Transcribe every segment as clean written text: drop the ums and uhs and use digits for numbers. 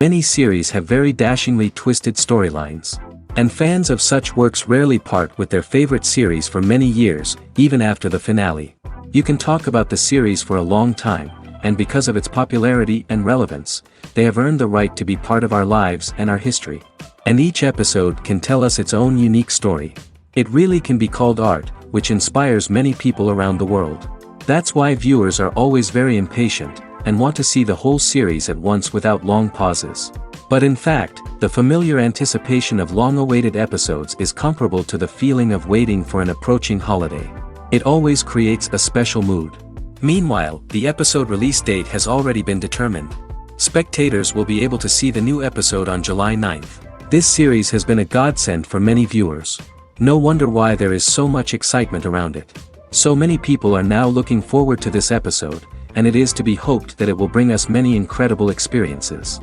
Many series have very dashingly twisted storylines. And fans of such works rarely part with their favorite series for many years, even after the finale. You can talk about the series for a long time, and because of its popularity and relevance, they have earned the right to be part of our lives and our history. And each episode can tell us its own unique story. It really can be called art, which inspires many people around the world. That's why viewers are always very impatient, and want to see the whole series at once without long pauses. But in fact, the familiar anticipation of long-awaited episodes is comparable to the feeling of waiting for an approaching holiday. It always creates a special mood. Meanwhile, the episode release date has already been determined. Spectators will be able to see the new episode on July 9th. This series has been a godsend for many viewers. No wonder why there is so much excitement around it. So many people are now looking forward to this episode, and it is to be hoped that it will bring us many incredible experiences.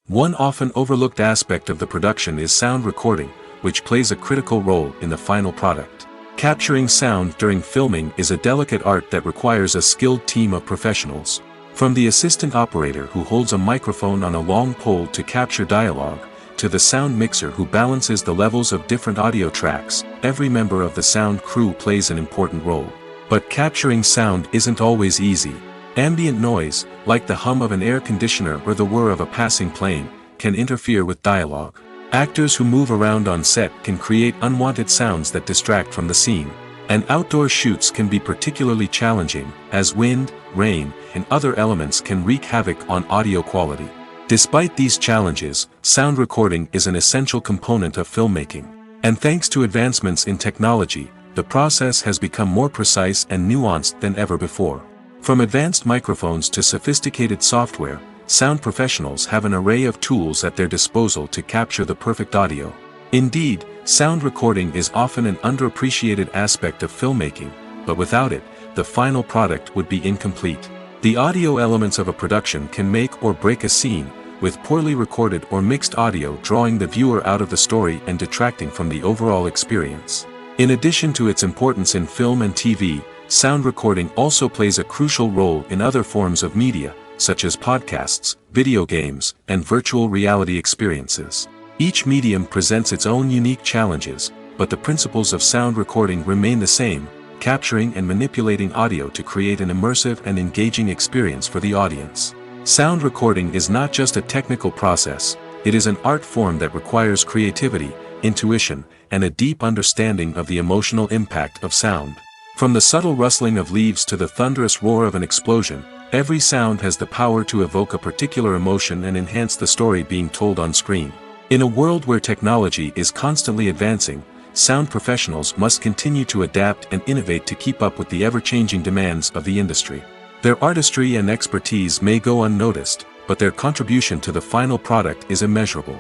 One often overlooked aspect of the production is sound recording, which plays a critical role in the final product. Capturing sound during filming is a delicate art that requires a skilled team of professionals. From the assistant operator who holds a microphone on a long pole to capture dialogue, to the sound mixer who balances the levels of different audio tracks, every member of the sound crew plays an important role. But capturing sound isn't always easy. Ambient noise, like the hum of an air conditioner or the whir of a passing plane, can interfere with dialogue. Actors who move around on set can create unwanted sounds that distract from the scene. And outdoor shoots can be particularly challenging, as wind, rain, and other elements can wreak havoc on audio quality. Despite these challenges, sound recording is an essential component of filmmaking. And thanks to advancements in technology, the process has become more precise and nuanced than ever before. From advanced microphones to sophisticated software, sound professionals have an array of tools at their disposal to capture the perfect audio. Indeed, sound recording is often an underappreciated aspect of filmmaking, but without it, the final product would be incomplete. The audio elements of a production can make or break a scene, with poorly recorded or mixed audio drawing the viewer out of the story and detracting from the overall experience. In addition to its importance in film and TV, sound recording also plays a crucial role in other forms of media, such as podcasts, video games, and virtual reality experiences. Each medium presents its own unique challenges, but the principles of sound recording remain the same: capturing and manipulating audio to create an immersive and engaging experience for the audience. Sound recording is not just a technical process, it is an art form that requires creativity, intuition, and a deep understanding of the emotional impact of sound. From the subtle rustling of leaves to the thunderous roar of an explosion, every sound has the power to evoke a particular emotion and enhance the story being told on screen. In a world where technology is constantly advancing, sound professionals must continue to adapt and innovate to keep up with the ever-changing demands of the industry. Their artistry and expertise may go unnoticed, but their contribution to the final product is immeasurable.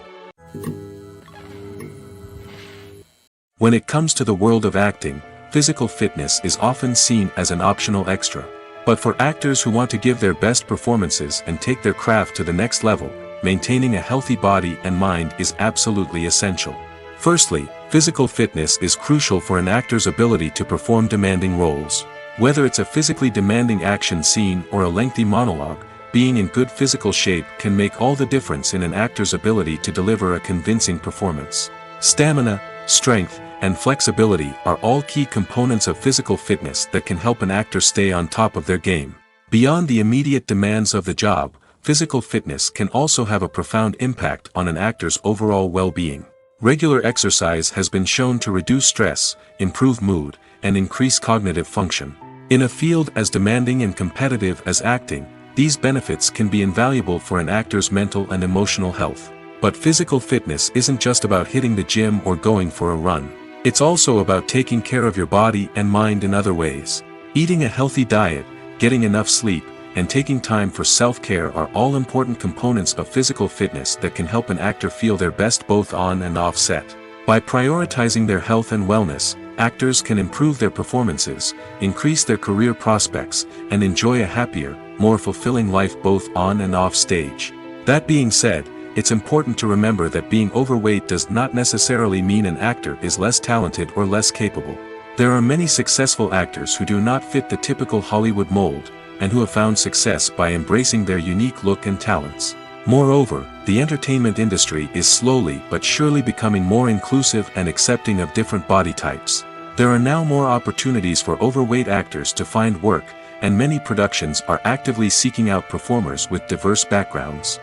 When it comes to the world of acting, physical fitness is often seen as an optional extra. But for actors who want to give their best performances and take their craft to the next level, maintaining a healthy body and mind is absolutely essential. Firstly, physical fitness is crucial for an actor's ability to perform demanding roles. Whether it's a physically demanding action scene or a lengthy monologue, being in good physical shape can make all the difference in an actor's ability to deliver a convincing performance. Stamina, strength, and flexibility are all key components of physical fitness that can help an actor stay on top of their game. Beyond the immediate demands of the job, physical fitness can also have a profound impact on an actor's overall well-being. Regular exercise has been shown to reduce stress, improve mood, and increase cognitive function. In a field as demanding and competitive as acting, these benefits can be invaluable for an actor's mental and emotional health. But physical fitness isn't just about hitting the gym or going for a run. It's also about taking care of your body and mind in other ways. Eating a healthy diet, getting enough sleep, and taking time for self-care are all important components of physical fitness that can help an actor feel their best both on and off set. By prioritizing their health and wellness, actors can improve their performances, increase their career prospects, and enjoy a happier, more fulfilling life both on and off stage. That being said, it's important to remember that being overweight does not necessarily mean an actor is less talented or less capable. There are many successful actors who do not fit the typical Hollywood mold, and who have found success by embracing their unique look and talents. Moreover, the entertainment industry is slowly but surely becoming more inclusive and accepting of different body types. There are now more opportunities for overweight actors to find work, and many productions are actively seeking out performers with diverse backgrounds.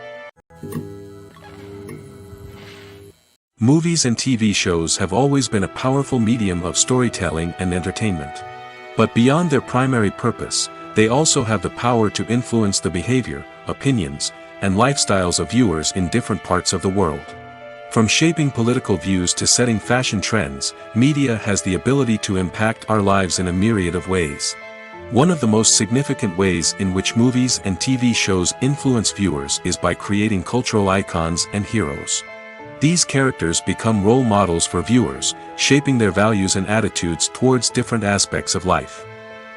Movies and TV shows have always been a powerful medium of storytelling and entertainment. But beyond their primary purpose, they also have the power to influence the behavior, opinions, and lifestyles of viewers in different parts of the world. From shaping political views to setting fashion trends, media has the ability to impact our lives in a myriad of ways. One of the most significant ways in which movies and TV shows influence viewers is by creating cultural icons and heroes. These characters become role models for viewers, shaping their values and attitudes towards different aspects of life.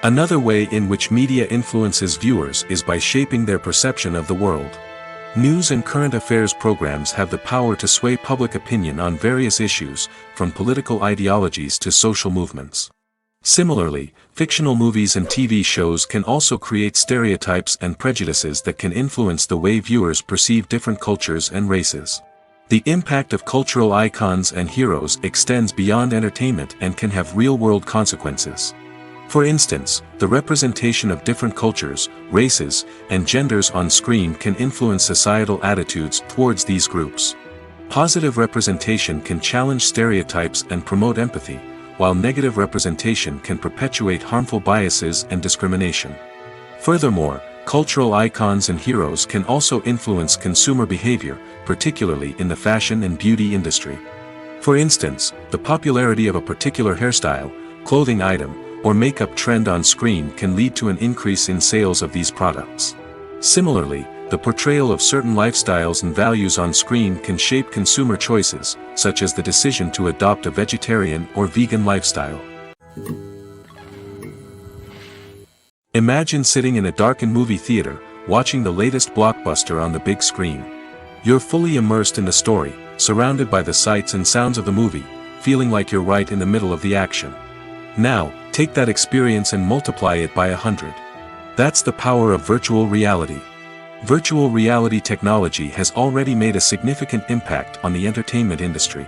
Another way in which media influences viewers is by shaping their perception of the world. News and current affairs programs have the power to sway public opinion on various issues, from political ideologies to social movements. Similarly, fictional movies and TV shows can also create stereotypes and prejudices that can influence the way viewers perceive different cultures and races. The impact of cultural icons and heroes extends beyond entertainment and can have real-world consequences. For instance, the representation of different cultures, races, and genders on screen can influence societal attitudes towards these groups. Positive representation can challenge stereotypes and promote empathy, while negative representation can perpetuate harmful biases and discrimination. Furthermore, cultural icons and heroes can also influence consumer behavior, particularly in the fashion and beauty industry. For instance, the popularity of a particular hairstyle, clothing item, or makeup trend on screen can lead to an increase in sales of these products. Similarly, the portrayal of certain lifestyles and values on screen can shape consumer choices, such as the decision to adopt a vegetarian or vegan lifestyle. Imagine sitting in a darkened movie theater, watching the latest blockbuster on the big screen. You're fully immersed in the story, surrounded by the sights and sounds of the movie, feeling like you're right in the middle of the action. Now, take that experience and multiply it by 100. That's the power of virtual reality. Virtual reality technology has already made a significant impact on the entertainment industry.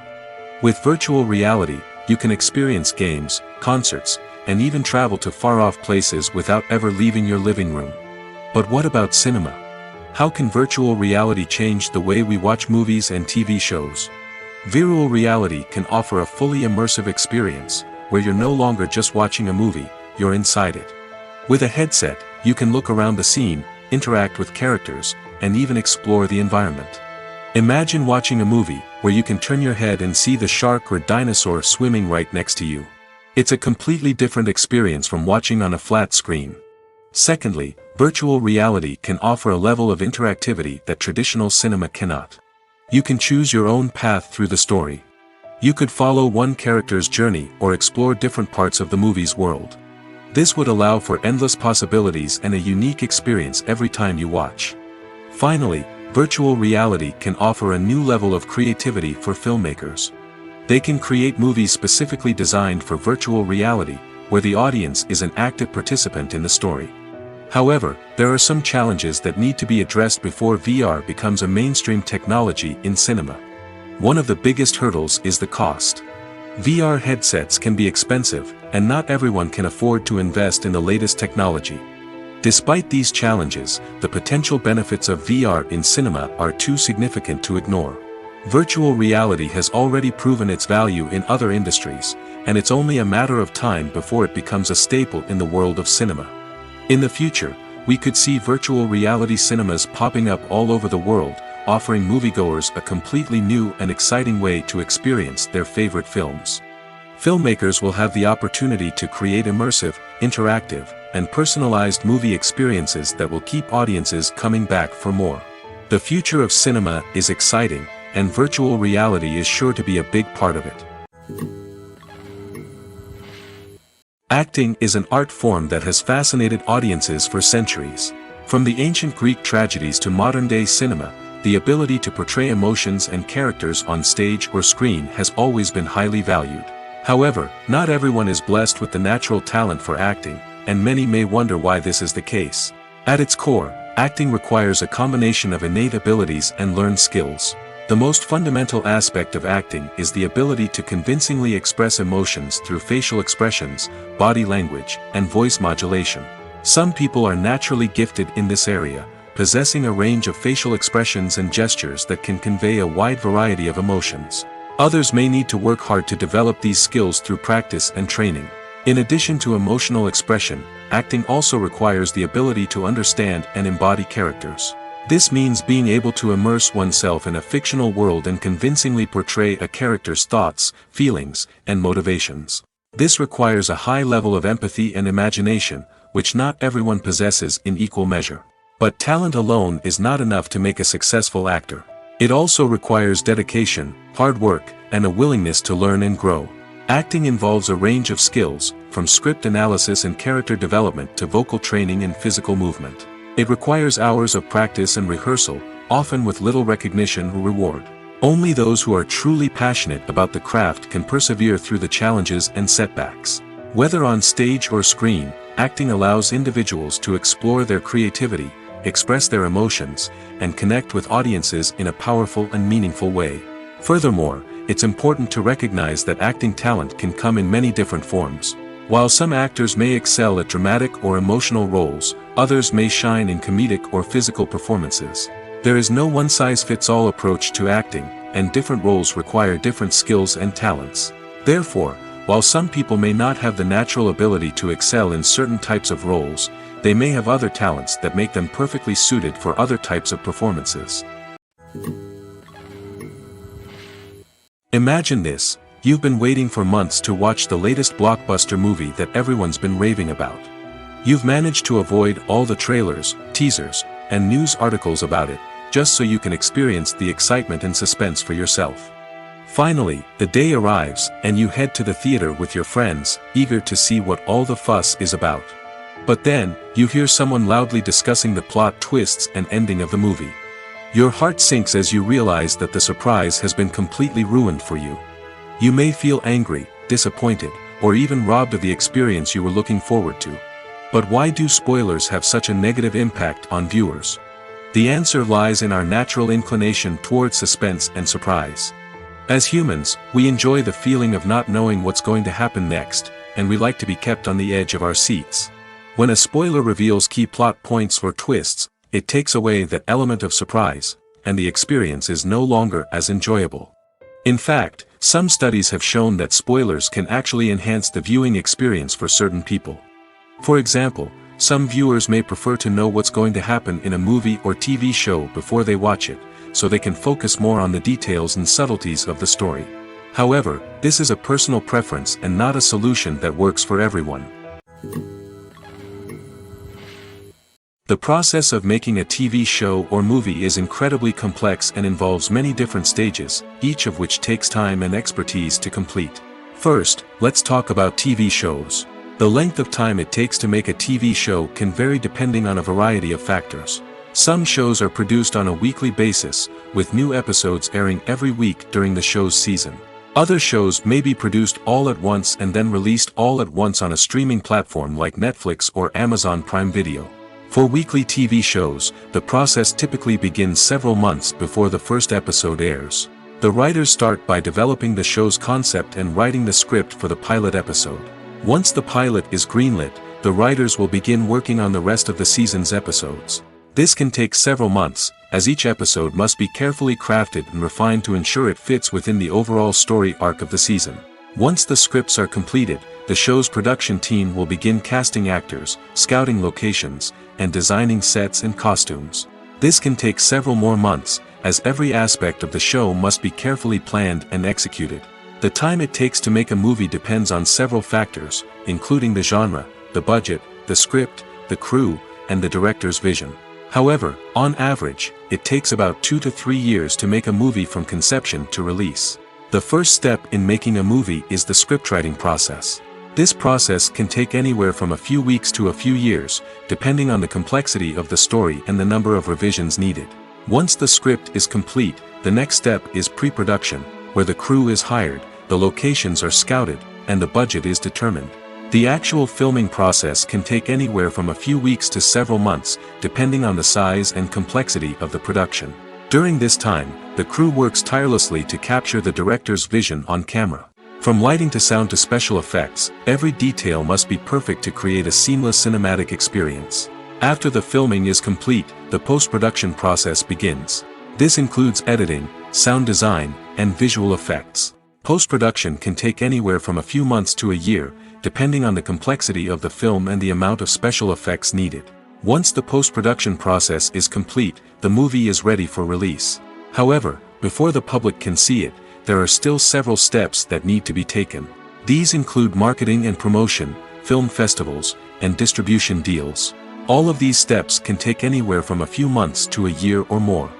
With virtual reality, you can experience games, concerts, and even travel to far-off places without ever leaving your living room. But what about cinema? How can virtual reality change the way we watch movies and TV shows? Virtual reality can offer a fully immersive experience, where you're no longer just watching a movie, you're inside it. With a headset, you can look around the scene, interact with characters, and even explore the environment. Imagine watching a movie, where you can turn your head and see the shark or dinosaur swimming right next to you. It's a completely different experience from watching on a flat screen. Secondly, virtual reality can offer a level of interactivity that traditional cinema cannot. You can choose your own path through the story. You could follow one character's journey or explore different parts of the movie's world. This would allow for endless possibilities and a unique experience every time you watch. Finally, virtual reality can offer a new level of creativity for filmmakers. They can create movies specifically designed for virtual reality, where the audience is an active participant in the story. However, there are some challenges that need to be addressed before VR becomes a mainstream technology in cinema. One of the biggest hurdles is the cost. VR headsets can be expensive, and not everyone can afford to invest in the latest technology. Despite these challenges, the potential benefits of VR in cinema are too significant to ignore. Virtual reality has already proven its value in other industries, and it's only a matter of time before it becomes a staple in the world of cinema. In the future, we could see virtual reality cinemas popping up all over the world, offering moviegoers a completely new and exciting way to experience their favorite films. Filmmakers will have the opportunity to create immersive, interactive, and personalized movie experiences that will keep audiences coming back for more. The future of cinema is exciting, and virtual reality is sure to be a big part of it. Acting is an art form that has fascinated audiences for centuries. From the ancient Greek tragedies to modern-day cinema, the ability to portray emotions and characters on stage or screen has always been highly valued. However, not everyone is blessed with the natural talent for acting, and many may wonder why this is the case. At its core, acting requires a combination of innate abilities and learned skills. The most fundamental aspect of acting is the ability to convincingly express emotions through facial expressions, body language, and voice modulation. Some people are naturally gifted in this area, possessing a range of facial expressions and gestures that can convey a wide variety of emotions. Others may need to work hard to develop these skills through practice and training. In addition to emotional expression, acting also requires the ability to understand and embody characters. This means being able to immerse oneself in a fictional world and convincingly portray a character's thoughts, feelings, and motivations. This requires a high level of empathy and imagination, which not everyone possesses in equal measure. But talent alone is not enough to make a successful actor. It also requires dedication, hard work, and a willingness to learn and grow. Acting involves a range of skills, from script analysis and character development to vocal training and physical movement. It requires hours of practice and rehearsal, often with little recognition or reward. Only those who are truly passionate about the craft can persevere through the challenges and setbacks. Whether on stage or screen, acting allows individuals to explore their creativity, express their emotions, and connect with audiences in a powerful and meaningful way. Furthermore, it's important to recognize that acting talent can come in many different forms. While some actors may excel at dramatic or emotional roles, others may shine in comedic or physical performances. There is no one-size-fits-all approach to acting, and different roles require different skills and talents. Therefore, while some people may not have the natural ability to excel in certain types of roles, they may have other talents that make them perfectly suited for other types of performances. Imagine this. You've been waiting for months to watch the latest blockbuster movie that everyone's been raving about. You've managed to avoid all the trailers, teasers, and news articles about it, just so you can experience the excitement and suspense for yourself. Finally, the day arrives, and you head to the theater with your friends, eager to see what all the fuss is about. But then, you hear someone loudly discussing the plot twists and ending of the movie. Your heart sinks as you realize that the surprise has been completely ruined for you. You may feel angry, disappointed, or even robbed of the experience you were looking forward to. But why do spoilers have such a negative impact on viewers? The answer lies in our natural inclination toward suspense and surprise. As humans, we enjoy the feeling of not knowing what's going to happen next, and we like to be kept on the edge of our seats. When a spoiler reveals key plot points or twists, it takes away that element of surprise, and the experience is no longer as enjoyable. In fact, some studies have shown that spoilers can actually enhance the viewing experience for certain people. For example, some viewers may prefer to know what's going to happen in a movie or TV show before they watch it, so they can focus more on the details and subtleties of the story. However, this is a personal preference and not a solution that works for everyone. The process of making a TV show or movie is incredibly complex and involves many different stages, each of which takes time and expertise to complete. First, let's talk about TV shows. The length of time it takes to make a TV show can vary depending on a variety of factors. Some shows are produced on a weekly basis, with new episodes airing every week during the show's season. Other shows may be produced all at once and then released all at once on a streaming platform like Netflix or Amazon Prime Video. For weekly TV shows, the process typically begins several months before the first episode airs. The writers start by developing the show's concept and writing the script for the pilot episode. Once the pilot is greenlit, the writers will begin working on the rest of the season's episodes. This can take several months, as each episode must be carefully crafted and refined to ensure it fits within the overall story arc of the season. Once the scripts are completed, the show's production team will begin casting actors, scouting locations, and designing sets and costumes. This can take several more months, as every aspect of the show must be carefully planned and executed. The time it takes to make a movie depends on several factors, including the genre, the budget, the script, the crew, and the director's vision. However, on average, it takes about 2 to 3 years to make a movie from conception to release. The first step in making a movie is the scriptwriting process. This process can take anywhere from a few weeks to a few years, depending on the complexity of the story and the number of revisions needed. Once the script is complete, the next step is pre-production, where the crew is hired, the locations are scouted, and the budget is determined. The actual filming process can take anywhere from a few weeks to several months, depending on the size and complexity of the production. During this time, the crew works tirelessly to capture the director's vision on camera. From lighting to sound to special effects, every detail must be perfect to create a seamless cinematic experience. After the filming is complete, the post-production process begins. This includes editing, sound design, and visual effects. Post-production can take anywhere from a few months to a year, depending on the complexity of the film and the amount of special effects needed. Once the post-production process is complete, the movie is ready for release. However, before the public can see it, there are still several steps that need to be taken. These include marketing and promotion, film festivals, and distribution deals. All of these steps can take anywhere from a few months to a year or more.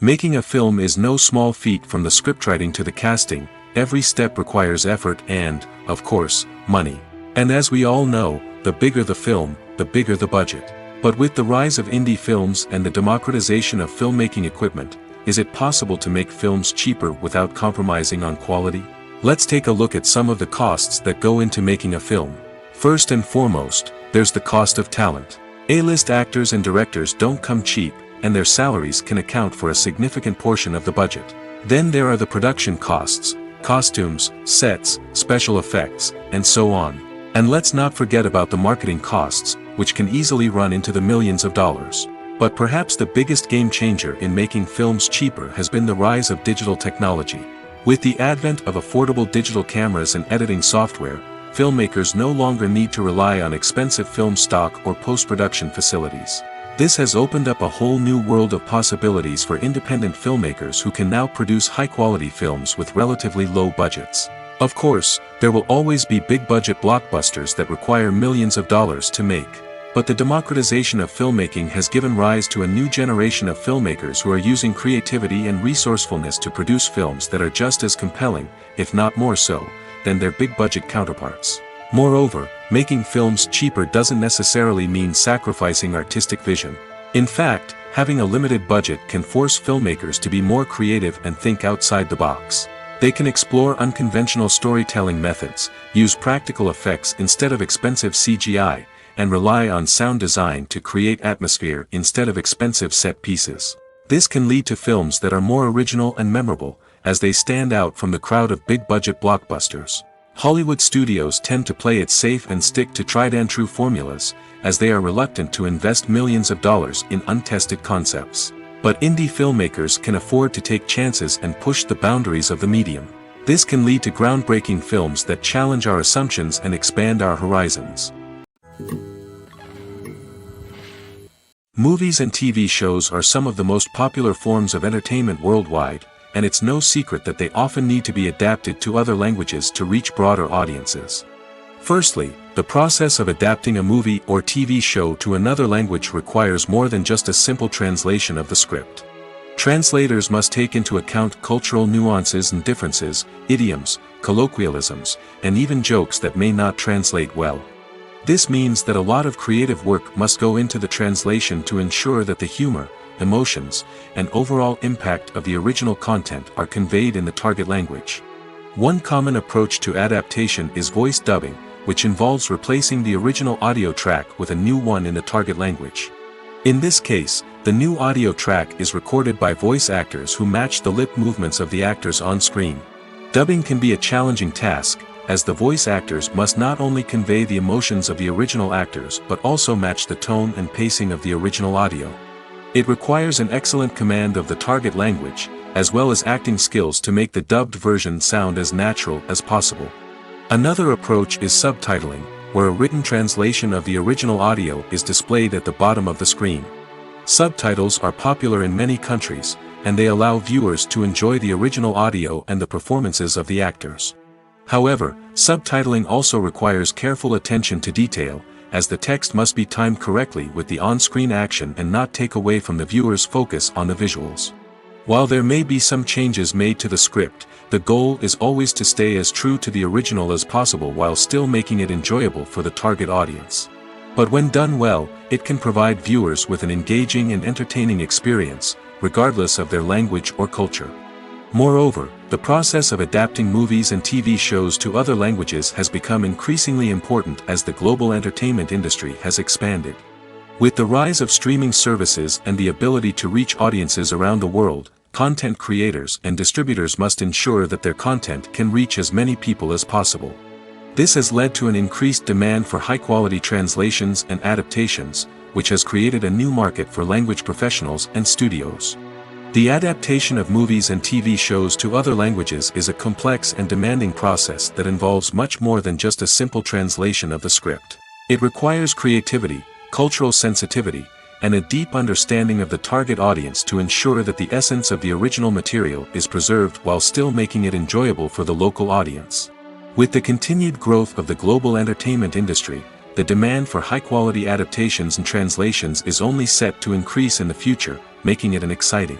Making a film is no small feat. From the scriptwriting to the casting, every step requires effort and, of course, money. And as we all know, the bigger the film, the bigger the budget. But with the rise of indie films and the democratization of filmmaking equipment, is it possible to make films cheaper without compromising on quality? Let's take a look at some of the costs that go into making a film. First and foremost, there's the cost of talent. A-list actors and directors don't come cheap, and their salaries can account for a significant portion of the budget. Then there are the production costs, costumes, sets, special effects, and so on. And let's not forget about the marketing costs, which can easily run into the millions of dollars. But perhaps the biggest game changer in making films cheaper has been the rise of digital technology. With the advent of affordable digital cameras and editing software, filmmakers no longer need to rely on expensive film stock or post-production facilities. This has opened up a whole new world of possibilities for independent filmmakers who can now produce high-quality films with relatively low budgets. Of course, there will always be big-budget blockbusters that require millions of dollars to make. But the democratization of filmmaking has given rise to a new generation of filmmakers who are using creativity and resourcefulness to produce films that are just as compelling, if not more so, than their big-budget counterparts. Moreover, making films cheaper doesn't necessarily mean sacrificing artistic vision. In fact, having a limited budget can force filmmakers to be more creative and think outside the box. They can explore unconventional storytelling methods, use practical effects instead of expensive CGI, and rely on sound design to create atmosphere instead of expensive set pieces. This can lead to films that are more original and memorable, as they stand out from the crowd of big-budget blockbusters. Hollywood studios tend to play it safe and stick to tried-and-true formulas, as they are reluctant to invest millions of dollars in untested concepts. But indie filmmakers can afford to take chances and push the boundaries of the medium. This can lead to groundbreaking films that challenge our assumptions and expand our horizons. Movies and TV shows are some of the most popular forms of entertainment worldwide, and it's no secret that they often need to be adapted to other languages to reach broader audiences. Firstly, the process of adapting a movie or TV show to another language requires more than just a simple translation of the script. Translators must take into account cultural nuances and differences, idioms, colloquialisms, and even jokes that may not translate well. This means that a lot of creative work must go into the translation to ensure that the humor, emotions, and overall impact of the original content are conveyed in the target language. One common approach to adaptation is voice dubbing, which involves replacing the original audio track with a new one in the target language. In this case, the new audio track is recorded by voice actors who match the lip movements of the actors on screen. Dubbing can be a challenging task, as the voice actors must not only convey the emotions of the original actors but also match the tone and pacing of the original audio. It requires an excellent command of the target language, as well as acting skills to make the dubbed version sound as natural as possible. Another approach is subtitling, where a written translation of the original audio is displayed at the bottom of the screen. Subtitles are popular in many countries, and they allow viewers to enjoy the original audio and the performances of the actors. However, subtitling also requires careful attention to detail, as the text must be timed correctly with the on-screen action and not take away from the viewer's focus on the visuals. While there may be some changes made to the script, the goal is always to stay as true to the original as possible while still making it enjoyable for the target audience. But when done well, it can provide viewers with an engaging and entertaining experience, regardless of their language or culture. Moreover, the process of adapting movies and TV shows to other languages has become increasingly important as the global entertainment industry has expanded. With the rise of streaming services and the ability to reach audiences around the world, content creators and distributors must ensure that their content can reach as many people as possible. This has led to an increased demand for high-quality translations and adaptations, which has created a new market for language professionals and studios. The adaptation of movies and TV shows to other languages is a complex and demanding process that involves much more than just a simple translation of the script. It requires creativity, cultural sensitivity, and a deep understanding of the target audience to ensure that the essence of the original material is preserved while still making it enjoyable for the local audience. With the continued growth of the global entertainment industry, the demand for high-quality adaptations and translations is only set to increase in the future, making it an exciting.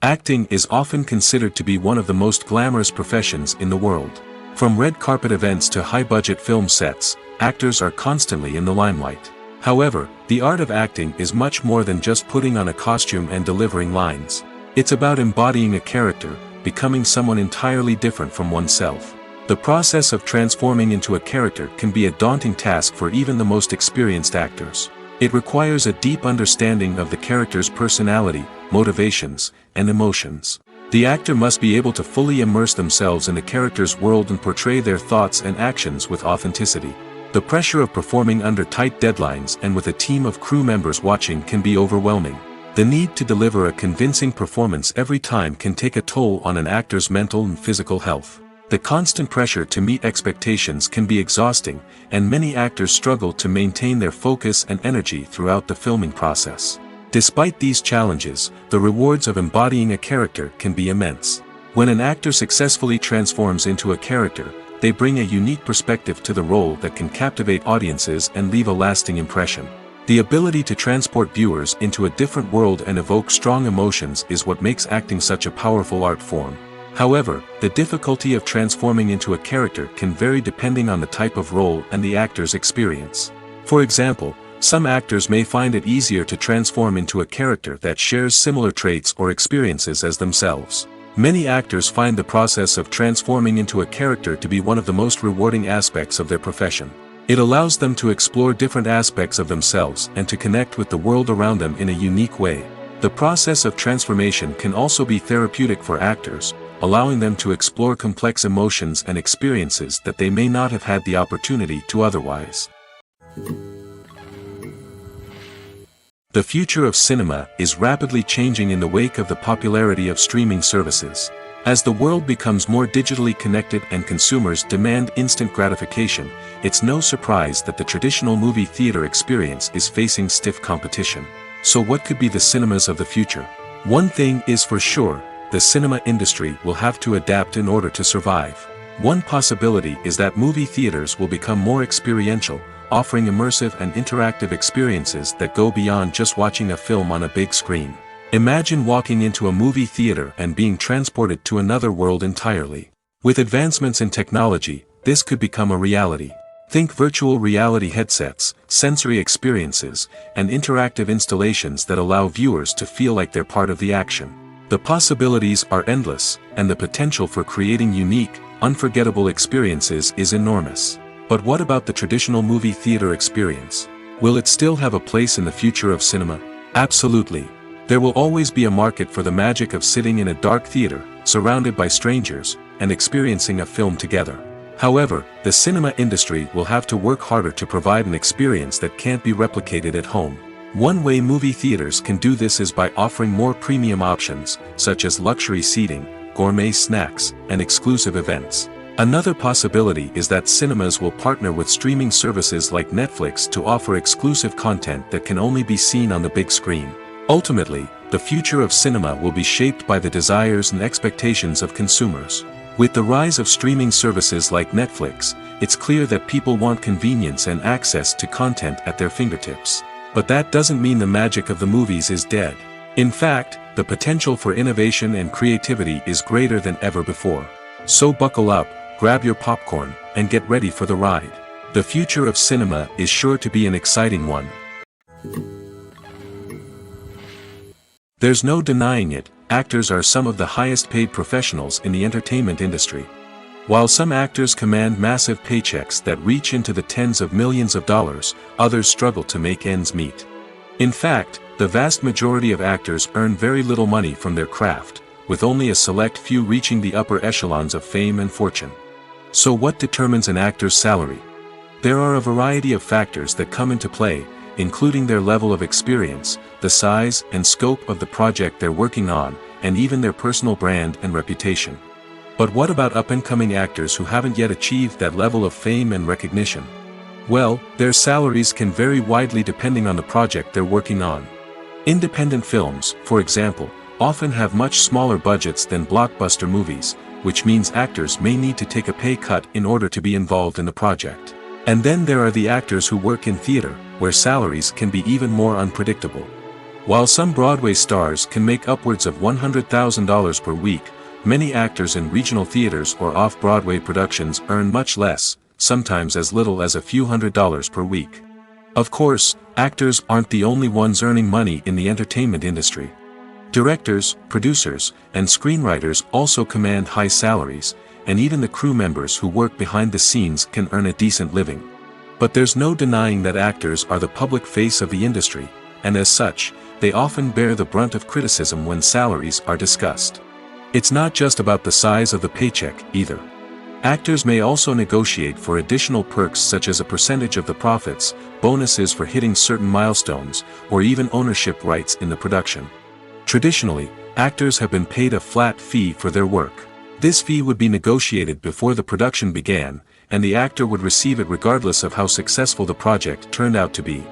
Acting is often considered to be one of the most glamorous professions in the world. From red carpet events to high-budget film sets, actors are constantly in the limelight. However, the art of acting is much more than just putting on a costume and delivering lines. It's about embodying a character, becoming someone entirely different from oneself. The process of transforming into a character can be a daunting task for even the most experienced actors. It requires a deep understanding of the character's personality, motivations, and emotions. The actor must be able to fully immerse themselves in the character's world and portray their thoughts and actions with authenticity. The pressure of performing under tight deadlines and with a team of crew members watching can be overwhelming. The need to deliver a convincing performance every time can take a toll on an actor's mental and physical health. The constant pressure to meet expectations can be exhausting, and many actors struggle to maintain their focus and energy throughout the filming process. Despite these challenges, the rewards of embodying a character can be immense. When an actor successfully transforms into a character, they bring a unique perspective to the role that can captivate audiences and leave a lasting impression. The ability to transport viewers into a different world and evoke strong emotions is what makes acting such a powerful art form. However, the difficulty of transforming into a character can vary depending on the type of role and the actor's experience. For example, some actors may find it easier to transform into a character that shares similar traits or experiences as themselves. Many actors find the process of transforming into a character to be one of the most rewarding aspects of their profession. It allows them to explore different aspects of themselves and to connect with the world around them in a unique way. The process of transformation can also be therapeutic for actors, allowing them to explore complex emotions and experiences that they may not have had the opportunity to otherwise. The future of cinema is rapidly changing in the wake of the popularity of streaming services. As the world becomes more digitally connected and consumers demand instant gratification, it's no surprise that the traditional movie theater experience is facing stiff competition. So what could be the cinemas of the future? One thing is for sure, the cinema industry will have to adapt in order to survive. One possibility is that movie theaters will become more experiential, offering immersive and interactive experiences that go beyond just watching a film on a big screen. Imagine walking into a movie theater and being transported to another world entirely. With advancements in technology, this could become a reality. Think virtual reality headsets, sensory experiences, and interactive installations that allow viewers to feel like they're part of the action. The possibilities are endless, and the potential for creating unique, unforgettable experiences is enormous. But what about the traditional movie theater experience? Will it still have a place in the future of cinema? Absolutely. There will always be a market for the magic of sitting in a dark theater, surrounded by strangers, and experiencing a film together. However, the cinema industry will have to work harder to provide an experience that can't be replicated at home. One way movie theaters can do this is by offering more premium options, such as luxury seating, gourmet snacks, and exclusive events. Another possibility is that cinemas will partner with streaming services like Netflix to offer exclusive content that can only be seen on the big screen. Ultimately, the future of cinema will be shaped by the desires and expectations of consumers. With the rise of streaming services like Netflix, it's clear that people want convenience and access to content at their fingertips. But that doesn't mean the magic of the movies is dead. In fact, the potential for innovation and creativity is greater than ever before. So buckle up, grab your popcorn, and get ready for the ride. The future of cinema is sure to be an exciting one. There's no denying it, actors are some of the highest paid professionals in the entertainment industry. While some actors command massive paychecks that reach into the tens of millions of dollars, others struggle to make ends meet. In fact, the vast majority of actors earn very little money from their craft, with only a select few reaching the upper echelons of fame and fortune. So what determines an actor's salary? There are a variety of factors that come into play, including their level of experience, the size and scope of the project they're working on, and even their personal brand and reputation. But what about up-and-coming actors who haven't yet achieved that level of fame and recognition? Well, their salaries can vary widely depending on the project they're working on. Independent films, for example, often have much smaller budgets than blockbuster movies, which means actors may need to take a pay cut in order to be involved in the project. And then there are the actors who work in theater, where salaries can be even more unpredictable. While some Broadway stars can make upwards of $100,000 per week, many actors in regional theaters or off-Broadway productions earn much less, sometimes as little as a few $100s per week. Of course, actors aren't the only ones earning money in the entertainment industry. Directors, producers, and screenwriters also command high salaries, and even the crew members who work behind the scenes can earn a decent living. But there's no denying that actors are the public face of the industry, and as such, they often bear the brunt of criticism when salaries are discussed. It's not just about the size of the paycheck, either. Actors may also negotiate for additional perks such as a percentage of the profits, bonuses for hitting certain milestones, or even ownership rights in the production. Traditionally, actors have been paid a flat fee for their work. This fee would be negotiated before the production began, and the actor would receive it regardless of how successful the project turned out to be.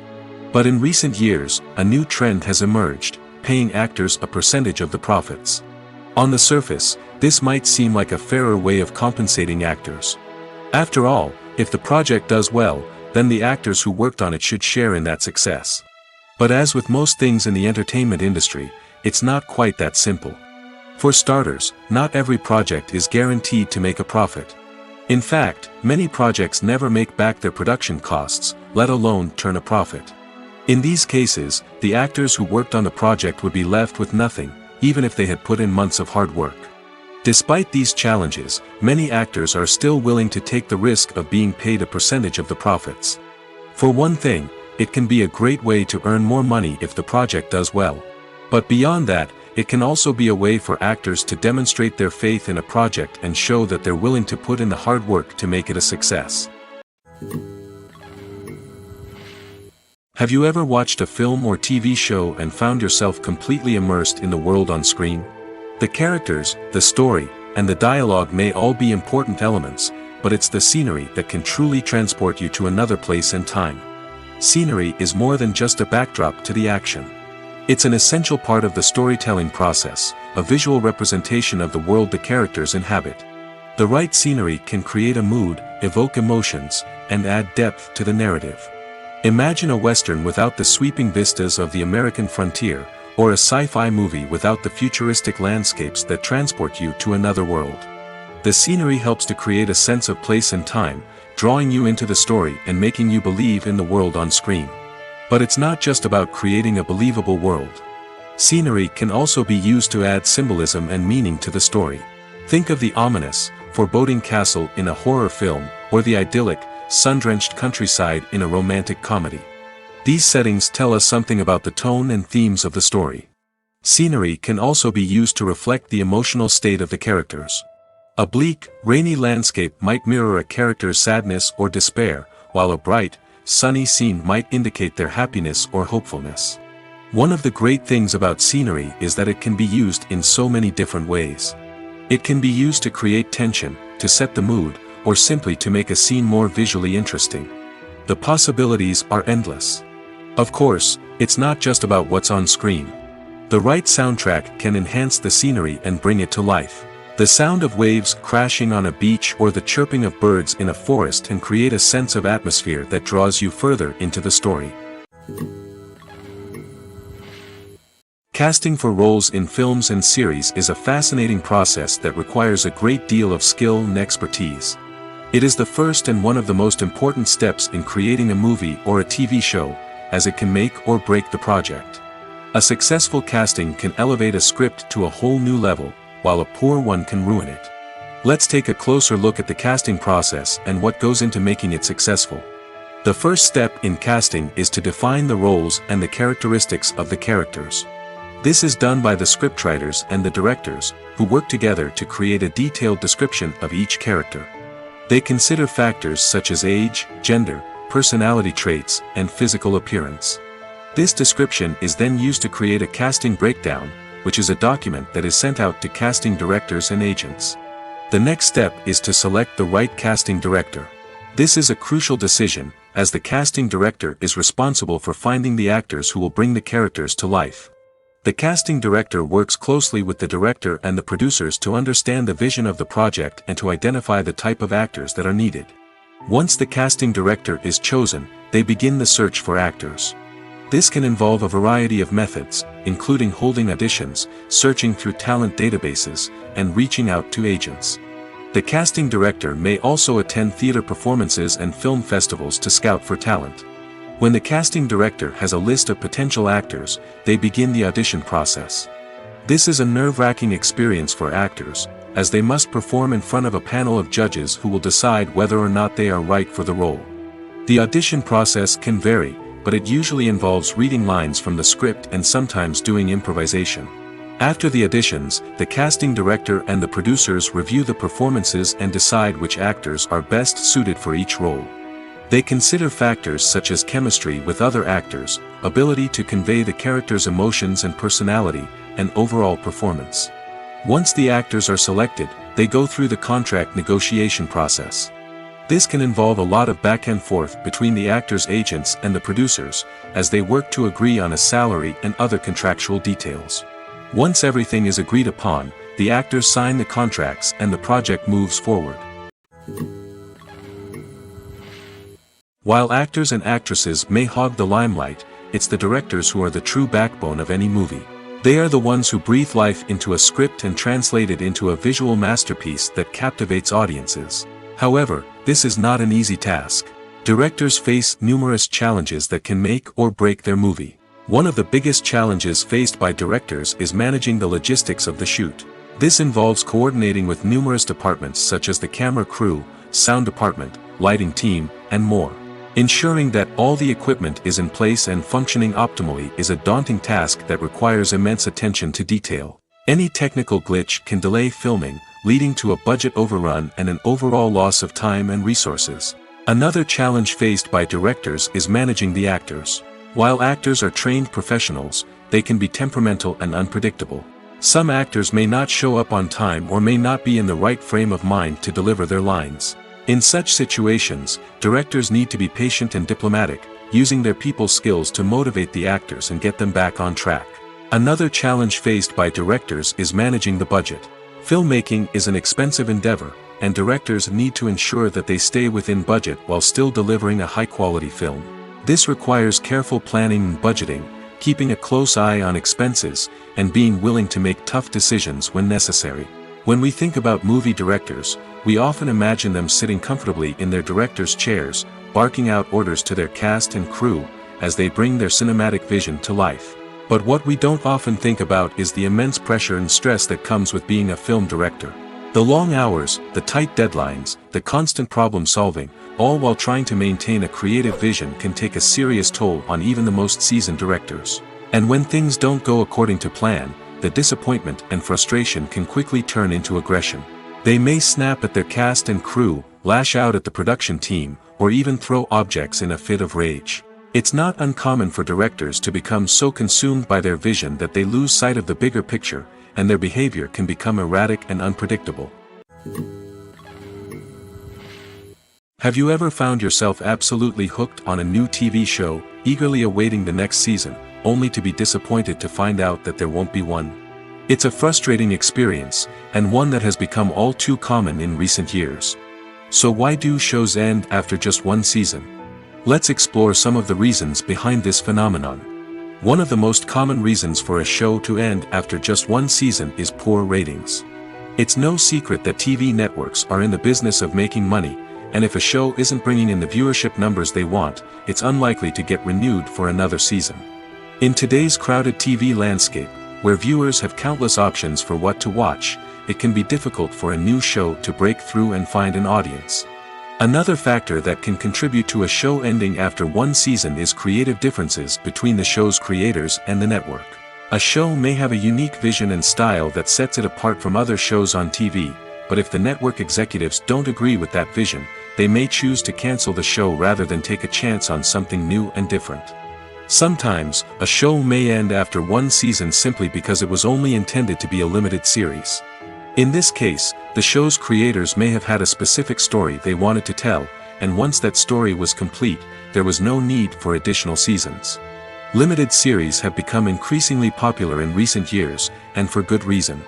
But in recent years, a new trend has emerged, paying actors a percentage of the profits. On the surface, this might seem like a fairer way of compensating actors. After all, if the project does well, then the actors who worked on it should share in that success. But as with most things in the entertainment industry, it's not quite that simple. For starters, not every project is guaranteed to make a profit. In fact, many projects never make back their production costs, let alone turn a profit. In these cases, the actors who worked on the project would be left with nothing, even if they had put in months of hard work. Despite these challenges, many actors are still willing to take the risk of being paid a percentage of the profits. For one thing, it can be a great way to earn more money if the project does well. But beyond that, it can also be a way for actors to demonstrate their faith in a project and show that they're willing to put in the hard work to make it a success. Have you ever watched a film or TV show and found yourself completely immersed in the world on screen? The characters, the story, and the dialogue may all be important elements, but it's the scenery that can truly transport you to another place and time. Scenery is more than just a backdrop to the action. It's an essential part of the storytelling process, a visual representation of the world the characters inhabit. The right scenery can create a mood, evoke emotions, and add depth to the narrative. Imagine a Western without the sweeping vistas of the American frontier, or a sci-fi movie without the futuristic landscapes that transport you to another world. The scenery helps to create a sense of place and time, drawing you into the story and making you believe in the world on screen. But it's not just about creating a believable world. Scenery can also be used to add symbolism and meaning to the story. Think of the ominous, foreboding castle in a horror film, or the idyllic, sun-drenched countryside in a romantic comedy. These settings tell us something about the tone and themes of the story. Scenery can also be used to reflect the emotional state of the characters. A bleak, rainy landscape might mirror a character's sadness or despair, while a bright, sunny scene might indicate their happiness or hopefulness. One of the great things about scenery is that it can be used in so many different ways. It can be used to create tension, to set the mood, or simply to make a scene more visually interesting. The possibilities are endless. Of course, it's not just about what's on screen. The right soundtrack can enhance the scenery and bring it to life. The sound of waves crashing on a beach or the chirping of birds in a forest can create a sense of atmosphere that draws you further into the story. Casting for roles in films and series is a fascinating process that requires a great deal of skill and expertise. It is the first and one of the most important steps in creating a movie or a TV show, as it can make or break the project. A successful casting can elevate a script to a whole new level, while a poor one can ruin it. Let's take a closer look at the casting process and what goes into making it successful. The first step in casting is to define the roles and the characteristics of the characters. This is done by the scriptwriters and the directors, who work together to create a detailed description of each character. They consider factors such as age, gender, personality traits, and physical appearance. This description is then used to create a casting breakdown, which is a document that is sent out to casting directors and agents. The next step is to select the right casting director. This is a crucial decision, as the casting director is responsible for finding the actors who will bring the characters to life. The casting director works closely with the director and the producers to understand the vision of the project and to identify the type of actors that are needed. Once the casting director is chosen, they begin the search for actors. This can involve a variety of methods, including holding auditions, searching through talent databases, and reaching out to agents. The casting director may also attend theater performances and film festivals to scout for talent. When the casting director has a list of potential actors, they begin the audition process. This is a nerve-wracking experience for actors, as they must perform in front of a panel of judges who will decide whether or not they are right for the role. The audition process can vary, but it usually involves reading lines from the script and sometimes doing improvisation. After the auditions, the casting director and the producers review the performances and decide which actors are best suited for each role. They consider factors such as chemistry with other actors, ability to convey the character's emotions and personality, and overall performance. Once the actors are selected, they go through the contract negotiation process. This can involve a lot of back and forth between the actors' agents and the producers, as they work to agree on a salary and other contractual details. Once everything is agreed upon, the actors sign the contracts and the project moves forward. While actors and actresses may hog the limelight, it's the directors who are the true backbone of any movie. They are the ones who breathe life into a script and translate it into a visual masterpiece that captivates audiences. However, this is not an easy task. Directors face numerous challenges that can make or break their movie. One of the biggest challenges faced by directors is managing the logistics of the shoot. This involves coordinating with numerous departments such as the camera crew, sound department, lighting team, and more. Ensuring that all the equipment is in place and functioning optimally is a daunting task that requires immense attention to detail. Any technical glitch can delay filming, leading to a budget overrun and an overall loss of time and resources. Another challenge faced by directors is managing the actors. While actors are trained professionals, they can be temperamental and unpredictable. Some actors may not show up on time or may not be in the right frame of mind to deliver their lines. In such situations, directors need to be patient and diplomatic, using their people skills to motivate the actors and get them back on track. Another challenge faced by directors is managing the budget. Filmmaking is an expensive endeavor, and directors need to ensure that they stay within budget while still delivering a high-quality film. This requires careful planning and budgeting, keeping a close eye on expenses, and being willing to make tough decisions when necessary. When we think about movie directors, we often imagine them sitting comfortably in their director's chairs, barking out orders to their cast and crew, as they bring their cinematic vision to life. But what we don't often think about is the immense pressure and stress that comes with being a film director. The long hours, the tight deadlines, the constant problem solving, all while trying to maintain a creative vision can take a serious toll on even the most seasoned directors. And when things don't go according to plan, the disappointment and frustration can quickly turn into aggression. They may snap at their cast and crew, lash out at the production team, or even throw objects in a fit of rage. It's not uncommon for directors to become so consumed by their vision that they lose sight of the bigger picture, and their behavior can become erratic and unpredictable. Have you ever found yourself absolutely hooked on a new TV show, eagerly awaiting the next season, only to be disappointed to find out that there won't be one? It's a frustrating experience, and one that has become all too common in recent years. So why do shows end after just one season? Let's explore some of the reasons behind this phenomenon. One of the most common reasons for a show to end after just one season is poor ratings. It's no secret that TV networks are in the business of making money, and if a show isn't bringing in the viewership numbers they want, it's unlikely to get renewed for another season. In today's crowded TV landscape, where viewers have countless options for what to watch, it can be difficult for a new show to break through and find an audience. Another factor that can contribute to a show ending after one season is creative differences between the show's creators and the network. A show may have a unique vision and style that sets it apart from other shows on TV, but if the network executives don't agree with that vision, they may choose to cancel the show rather than take a chance on something new and different. Sometimes, a show may end after one season simply because it was only intended to be a limited series. In this case, the show's creators may have had a specific story they wanted to tell, and once that story was complete, there was no need for additional seasons. Limited series have become increasingly popular in recent years, and for good reason.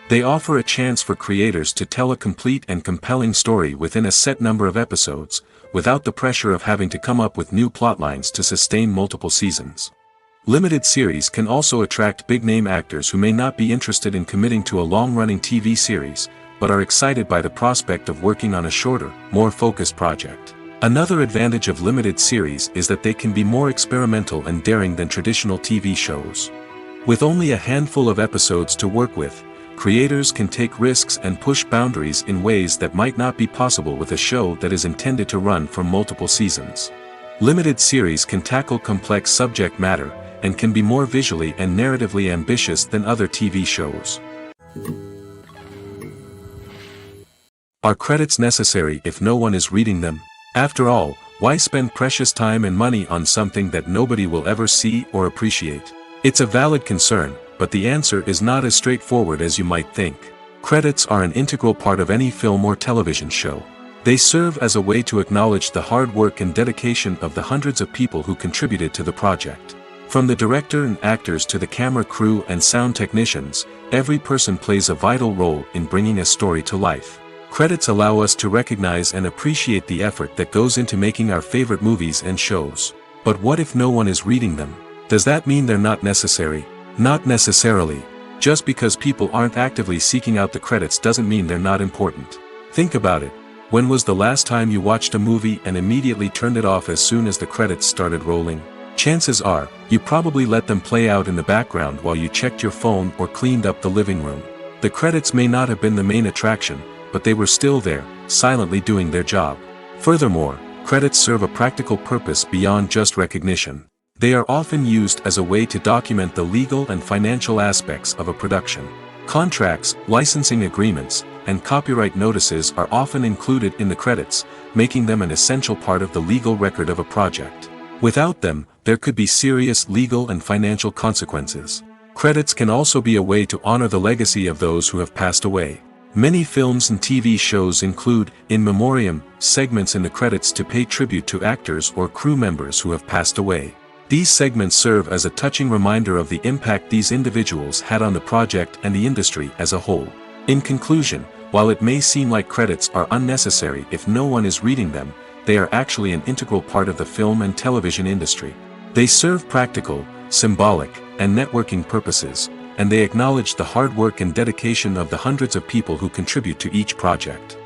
They offer a chance for creators to tell a complete and compelling story within a set number of episodes, without the pressure of having to come up with new plotlines to sustain multiple seasons. Limited series can also attract big-name actors who may not be interested in committing to a long-running TV series, but are excited by the prospect of working on a shorter, more focused project. Another advantage of limited series is that they can be more experimental and daring than traditional TV shows. With only a handful of episodes to work with, creators can take risks and push boundaries in ways that might not be possible with a show that is intended to run for multiple seasons. Limited series can tackle complex subject matter, and can be more visually and narratively ambitious than other TV shows. Are credits necessary if no one is reading them? After all, why spend precious time and money on something that nobody will ever see or appreciate? It's a valid concern, but the answer is not as straightforward as you might think. Credits are an integral part of any film or television show. They serve as a way to acknowledge the hard work and dedication of the hundreds of people who contributed to the project. From the director and actors to the camera crew and sound technicians, every person plays a vital role in bringing a story to life. Credits allow us to recognize and appreciate the effort that goes into making our favorite movies and shows. But what if no one is reading them? Does that mean they're not necessary? Not necessarily. Just because people aren't actively seeking out the credits doesn't mean they're not important. Think about it. When was the last time you watched a movie and immediately turned it off as soon as the credits started rolling? Chances are, you probably let them play out in the background while you checked your phone or cleaned up the living room. The credits may not have been the main attraction, but they were still there, silently doing their job. Furthermore, credits serve a practical purpose beyond just recognition. They are often used as a way to document the legal and financial aspects of a production. Contracts, licensing agreements, and copyright notices are often included in the credits, making them an essential part of the legal record of a project. Without them, there could be serious legal and financial consequences. Credits can also be a way to honor the legacy of those who have passed away. Many films and TV shows include, in memoriam, segments in the credits to pay tribute to actors or crew members who have passed away. These segments serve as a touching reminder of the impact these individuals had on the project and the industry as a whole. In conclusion, while it may seem like credits are unnecessary if no one is reading them, they are actually an integral part of the film and television industry. They serve practical, symbolic, and networking purposes, and they acknowledge the hard work and dedication of the hundreds of people who contribute to each project.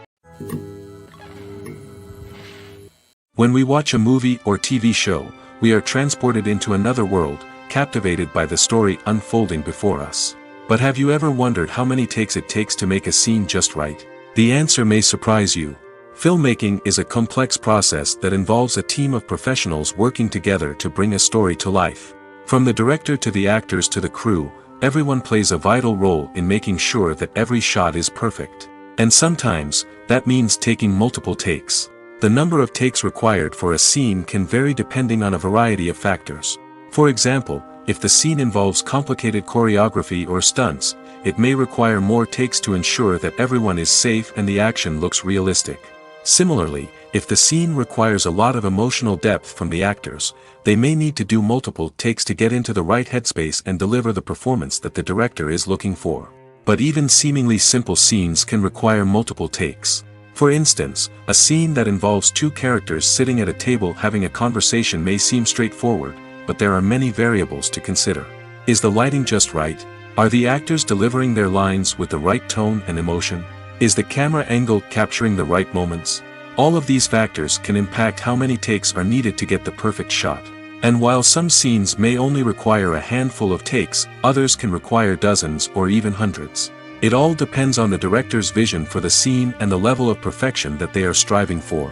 When we watch a movie or TV show, we are transported into another world, captivated by the story unfolding before us. But have you ever wondered how many takes it takes to make a scene just right? The answer may surprise you. Filmmaking is a complex process that involves a team of professionals working together to bring a story to life. From the director to the actors to the crew, everyone plays a vital role in making sure that every shot is perfect. And sometimes, that means taking multiple takes. The number of takes required for a scene can vary depending on a variety of factors. For example, if the scene involves complicated choreography or stunts, it may require more takes to ensure that everyone is safe and the action looks realistic. Similarly, if the scene requires a lot of emotional depth from the actors, they may need to do multiple takes to get into the right headspace and deliver the performance that the director is looking for. But even seemingly simple scenes can require multiple takes. For instance, a scene that involves two characters sitting at a table having a conversation may seem straightforward, but there are many variables to consider. Is the lighting just right? Are the actors delivering their lines with the right tone and emotion? Is the camera angle capturing the right moments? All of these factors can impact how many takes are needed to get the perfect shot. And while some scenes may only require a handful of takes, others can require dozens or even hundreds. It all depends on the director's vision for the scene and the level of perfection that they are striving for.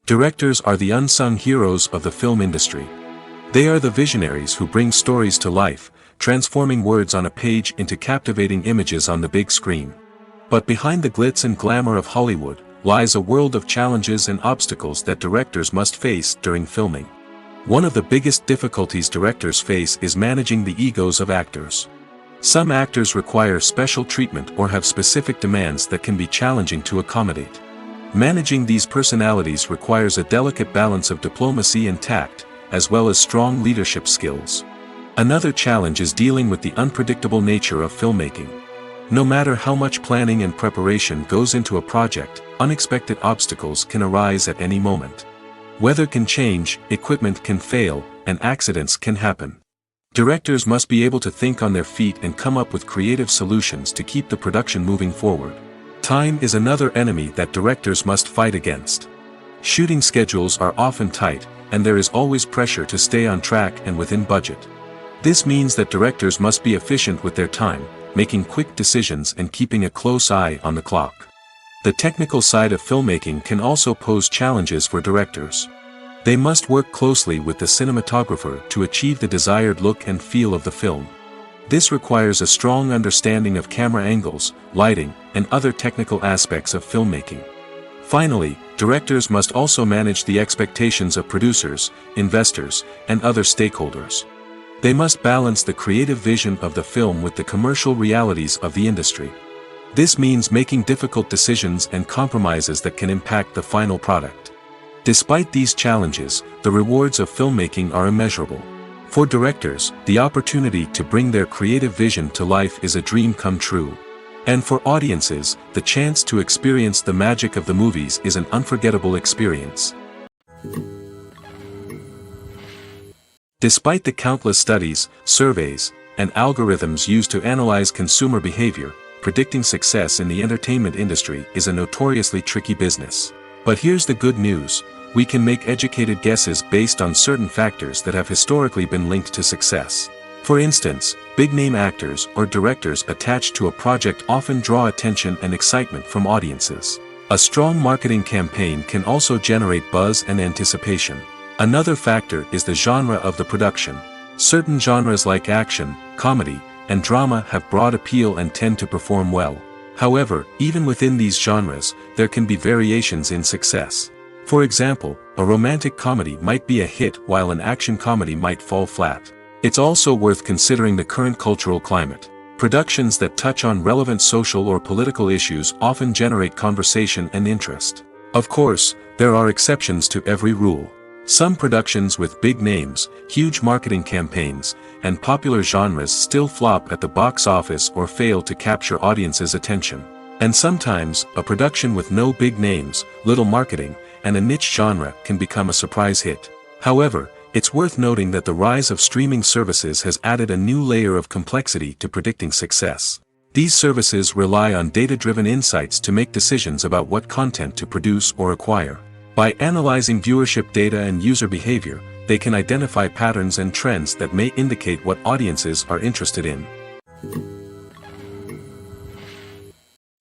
Directors are the unsung heroes of the film industry. They are the visionaries who bring stories to life, transforming words on a page into captivating images on the big screen. But behind the glitz and glamour of Hollywood lies a world of challenges and obstacles that directors must face during filming. One of the biggest difficulties directors face is managing the egos of actors. Some actors require special treatment or have specific demands that can be challenging to accommodate. Managing these personalities requires a delicate balance of diplomacy and tact, as well as strong leadership skills. Another challenge is dealing with the unpredictable nature of filmmaking. No matter how much planning and preparation goes into a project, unexpected obstacles can arise at any moment. Weather can change, equipment can fail, and accidents can happen. Directors must be able to think on their feet and come up with creative solutions to keep the production moving forward. Time is another enemy that directors must fight against. Shooting schedules are often tight, and there is always pressure to stay on track and within budget. This means that directors must be efficient with their time, making quick decisions and keeping a close eye on the clock. The technical side of filmmaking can also pose challenges for directors. They must work closely with the cinematographer to achieve the desired look and feel of the film. This requires a strong understanding of camera angles, lighting, and other technical aspects of filmmaking. Finally, directors must also manage the expectations of producers, investors, and other stakeholders. They must balance the creative vision of the film with the commercial realities of the industry. This means making difficult decisions and compromises that can impact the final product. Despite these challenges, the rewards of filmmaking are immeasurable. For directors, the opportunity to bring their creative vision to life is a dream come true. And for audiences, the chance to experience the magic of the movies is an unforgettable experience. Despite the countless studies, surveys, and algorithms used to analyze consumer behavior, predicting success in the entertainment industry is a notoriously tricky business. But here's the good news: we can make educated guesses based on certain factors that have historically been linked to success. For instance, big-name actors or directors attached to a project often draw attention and excitement from audiences. A strong marketing campaign can also generate buzz and anticipation. Another factor is the genre of the production. Certain genres like action, comedy, and drama have broad appeal and tend to perform well. However, even within these genres, there can be variations in success. For example, a romantic comedy might be a hit while an action comedy might fall flat. It's also worth considering the current cultural climate. Productions that touch on relevant social or political issues often generate conversation and interest. Of course, there are exceptions to every rule. Some productions with big names, huge marketing campaigns, and popular genres still flop at the box office or fail to capture audiences' attention. And sometimes, a production with no big names, little marketing, and a niche genre can become a surprise hit. However, it's worth noting that the rise of streaming services has added a new layer of complexity to predicting success. These services rely on data-driven insights to make decisions about what content to produce or acquire. By analyzing viewership data and user behavior, they can identify patterns and trends that may indicate what audiences are interested in.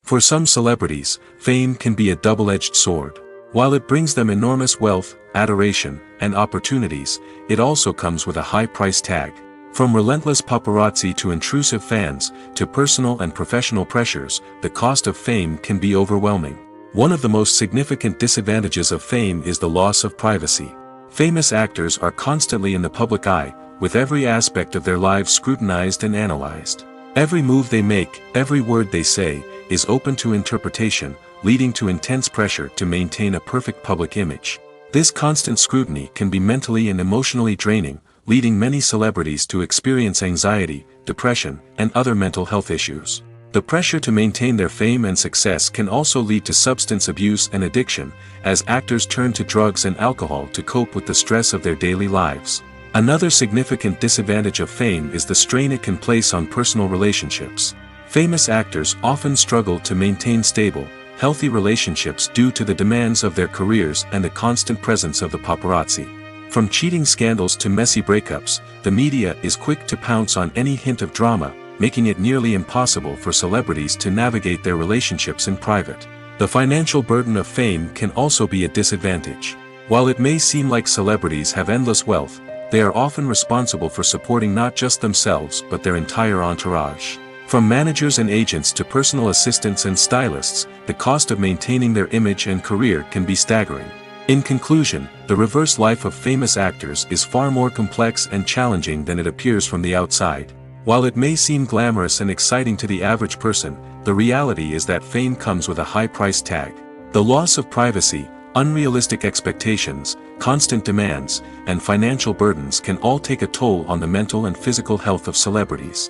For some celebrities, fame can be a double-edged sword. While it brings them enormous wealth, adoration, and opportunities, it also comes with a high price tag. From relentless paparazzi to intrusive fans, to personal and professional pressures, the cost of fame can be overwhelming. One of the most significant disadvantages of fame is the loss of privacy. Famous actors are constantly in the public eye, with every aspect of their lives scrutinized and analyzed. Every move they make, every word they say, is open to interpretation, leading to intense pressure to maintain a perfect public image. This constant scrutiny can be mentally and emotionally draining, leading many celebrities to experience anxiety, depression, and other mental health issues. The pressure to maintain their fame and success can also lead to substance abuse and addiction, as actors turn to drugs and alcohol to cope with the stress of their daily lives. Another significant disadvantage of fame is the strain it can place on personal relationships. Famous actors often struggle to maintain stable, healthy relationships due to the demands of their careers and the constant presence of the paparazzi. From cheating scandals to messy breakups, the media is quick to pounce on any hint of drama, making it nearly impossible for celebrities to navigate their relationships in private. The financial burden of fame can also be a disadvantage. While it may seem like celebrities have endless wealth, they are often responsible for supporting not just themselves but their entire entourage. From managers and agents to personal assistants and stylists, the cost of maintaining their image and career can be staggering. In conclusion, the reverse life of famous actors is far more complex and challenging than it appears from the outside. While it may seem glamorous and exciting to the average person, the reality is that fame comes with a high price tag. The loss of privacy, unrealistic expectations, constant demands, and financial burdens can all take a toll on the mental and physical health of celebrities.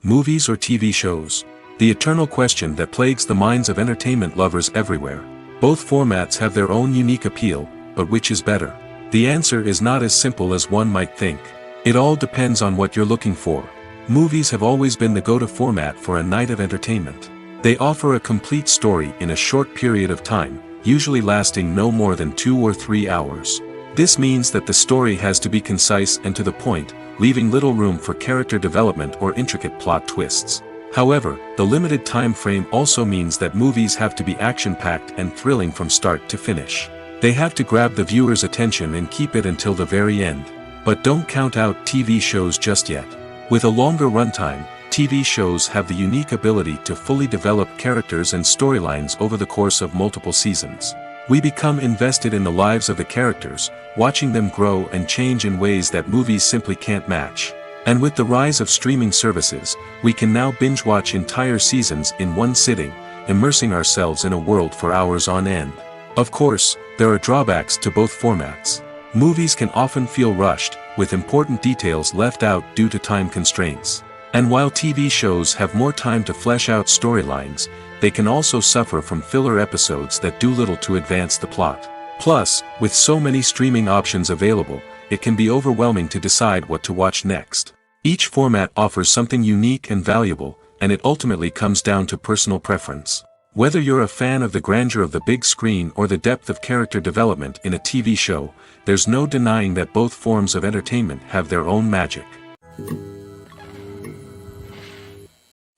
Movies or TV shows? The eternal question that plagues the minds of entertainment lovers everywhere. Both formats have their own unique appeal, but which is better? The answer is not as simple as one might think. It all depends on what you're looking for. Movies have always been the go-to format for a night of entertainment. They offer a complete story in a short period of time, usually lasting no more than 2 or 3 hours. This means that the story has to be concise and to the point, leaving little room for character development or intricate plot twists. However, the limited time frame also means that movies have to be action-packed and thrilling from start to finish. They have to grab the viewer's attention and keep it until the very end. But don't count out TV shows just yet. With a longer runtime, TV shows have the unique ability to fully develop characters and storylines over the course of multiple seasons. We become invested in the lives of the characters, watching them grow and change in ways that movies simply can't match. And with the rise of streaming services, we can now binge-watch entire seasons in one sitting, immersing ourselves in a world for hours on end. Of course, there are drawbacks to both formats. Movies can often feel rushed, with important details left out due to time constraints. And while TV shows have more time to flesh out storylines, they can also suffer from filler episodes that do little to advance the plot. Plus, with so many streaming options available, it can be overwhelming to decide what to watch next. Each format offers something unique and valuable, and it ultimately comes down to personal preference. Whether you're a fan of the grandeur of the big screen or the depth of character development in a TV show, there's no denying that both forms of entertainment have their own magic.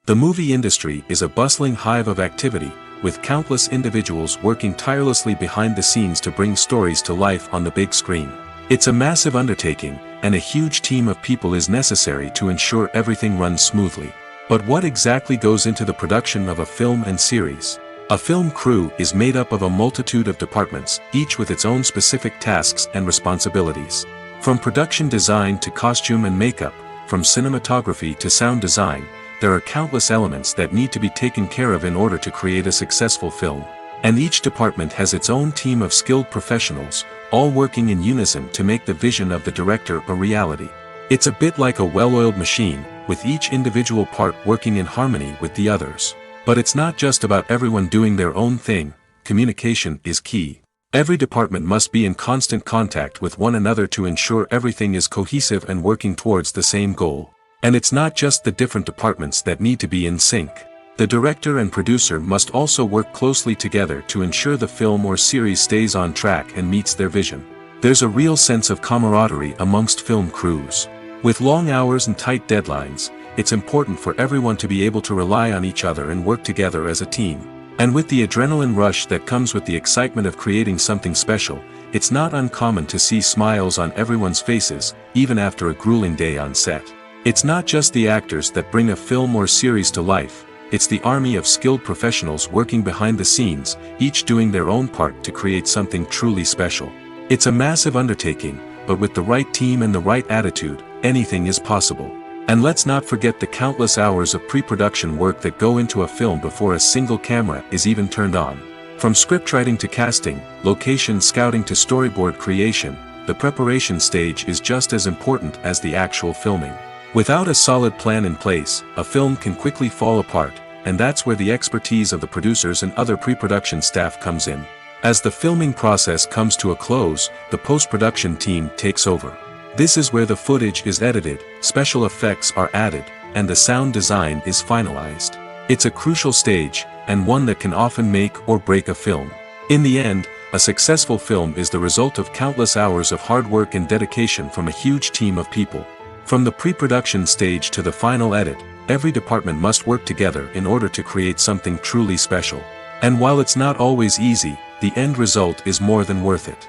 The movie industry is a bustling hive of activity, with countless individuals working tirelessly behind the scenes to bring stories to life on the big screen. It's a massive undertaking, and a huge team of people is necessary to ensure everything runs smoothly. But what exactly goes into the production of a film and series? A film crew is made up of a multitude of departments, each with its own specific tasks and responsibilities. From production design to costume and makeup, from cinematography to sound design, there are countless elements that need to be taken care of in order to create a successful film. And each department has its own team of skilled professionals, all working in unison to make the vision of the director a reality. It's a bit like a well-oiled machine, with each individual part working in harmony with the others. But it's not just about everyone doing their own thing. Communication is key. Every department must be in constant contact with one another to ensure everything is cohesive and working towards the same goal. And it's not just the different departments that need to be in sync. The director and producer must also work closely together to ensure the film or series stays on track and meets their vision. There's a real sense of camaraderie amongst film crews. With long hours and tight deadlines, it's important for everyone to be able to rely on each other and work together as a team. And with the adrenaline rush that comes with the excitement of creating something special, it's not uncommon to see smiles on everyone's faces, even after a grueling day on set. It's not just the actors that bring a film or series to life, it's the army of skilled professionals working behind the scenes, each doing their own part to create something truly special. It's a massive undertaking, but with the right team and the right attitude, anything is possible. And let's not forget the countless hours of pre-production work that go into a film before a single camera is even turned on. From scriptwriting to casting, location scouting to storyboard creation, the preparation stage is just as important as the actual filming. Without a solid plan in place, a film can quickly fall apart, and that's where the expertise of the producers and other pre-production staff comes in. As the filming process comes to a close, the post-production team takes over. This is where the footage is edited, special effects are added, and the sound design is finalized. It's a crucial stage, and one that can often make or break a film. In the end, a successful film is the result of countless hours of hard work and dedication from a huge team of people. From the pre-production stage to the final edit, every department must work together in order to create something truly special. And while it's not always easy, the end result is more than worth it.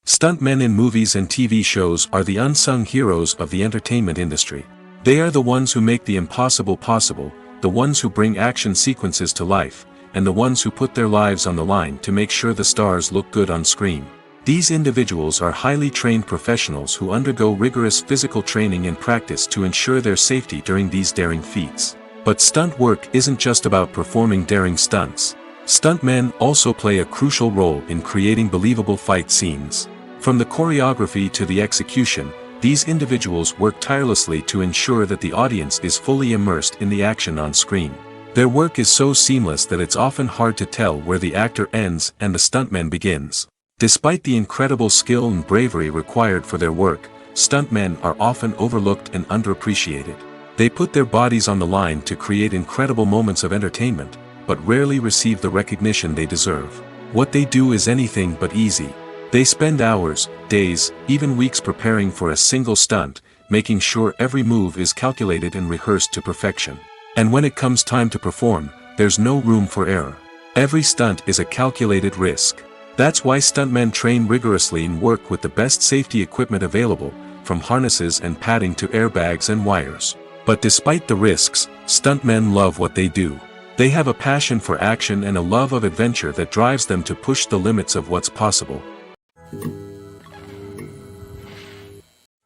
Stuntmen in movies and TV shows are the unsung heroes of the entertainment industry. They are the ones who make the impossible possible, the ones who bring action sequences to life, and the ones who put their lives on the line to make sure the stars look good on screen. These individuals are highly trained professionals who undergo rigorous physical training and practice to ensure their safety during these daring feats. But stunt work isn't just about performing daring stunts. Stuntmen also play a crucial role in creating believable fight scenes. From the choreography to the execution, these individuals work tirelessly to ensure that the audience is fully immersed in the action on screen. Their work is so seamless that it's often hard to tell where the actor ends and the stuntman begins. Despite the incredible skill and bravery required for their work, stuntmen are often overlooked and underappreciated. They put their bodies on the line to create incredible moments of entertainment, but rarely receive the recognition they deserve. What they do is anything but easy. They spend hours, days, even weeks preparing for a single stunt, making sure every move is calculated and rehearsed to perfection. And when it comes time to perform, there's no room for error. Every stunt is a calculated risk. That's why stuntmen train rigorously and work with the best safety equipment available, from harnesses and padding to airbags and wires. But despite the risks, stuntmen love what they do. They have a passion for action and a love of adventure that drives them to push the limits of what's possible.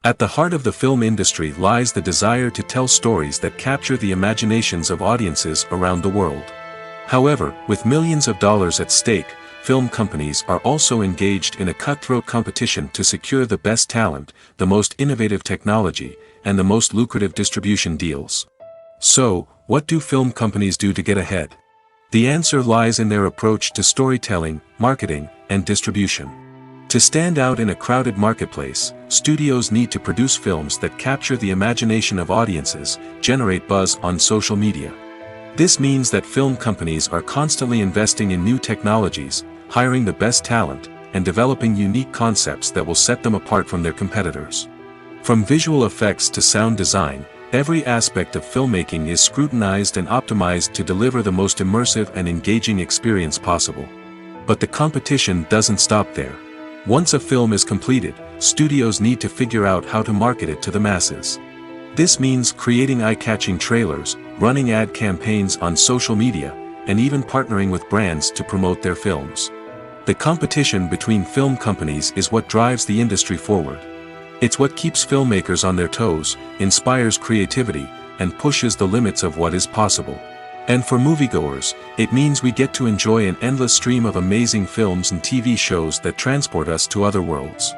At the heart of the film industry lies the desire to tell stories that capture the imaginations of audiences around the world. However, with millions of dollars at stake, film companies are also engaged in a cutthroat competition to secure the best talent, the most innovative technology, and the most lucrative distribution deals. So, what do film companies do to get ahead? The answer lies in their approach to storytelling, marketing, and distribution. To stand out in a crowded marketplace, studios need to produce films that capture the imagination of audiences, generate buzz on social media. This means that film companies are constantly investing in new technologies, hiring the best talent, and developing unique concepts that will set them apart from their competitors. From visual effects to sound design, every aspect of filmmaking is scrutinized and optimized to deliver the most immersive and engaging experience possible. But the competition doesn't stop there. Once a film is completed, studios need to figure out how to market it to the masses. This means creating eye-catching trailers, running ad campaigns on social media, and even partnering with brands to promote their films. The competition between film companies is what drives the industry forward. It's what keeps filmmakers on their toes, inspires creativity, and pushes the limits of what is possible. And for moviegoers, it means we get to enjoy an endless stream of amazing films and TV shows that transport us to other worlds.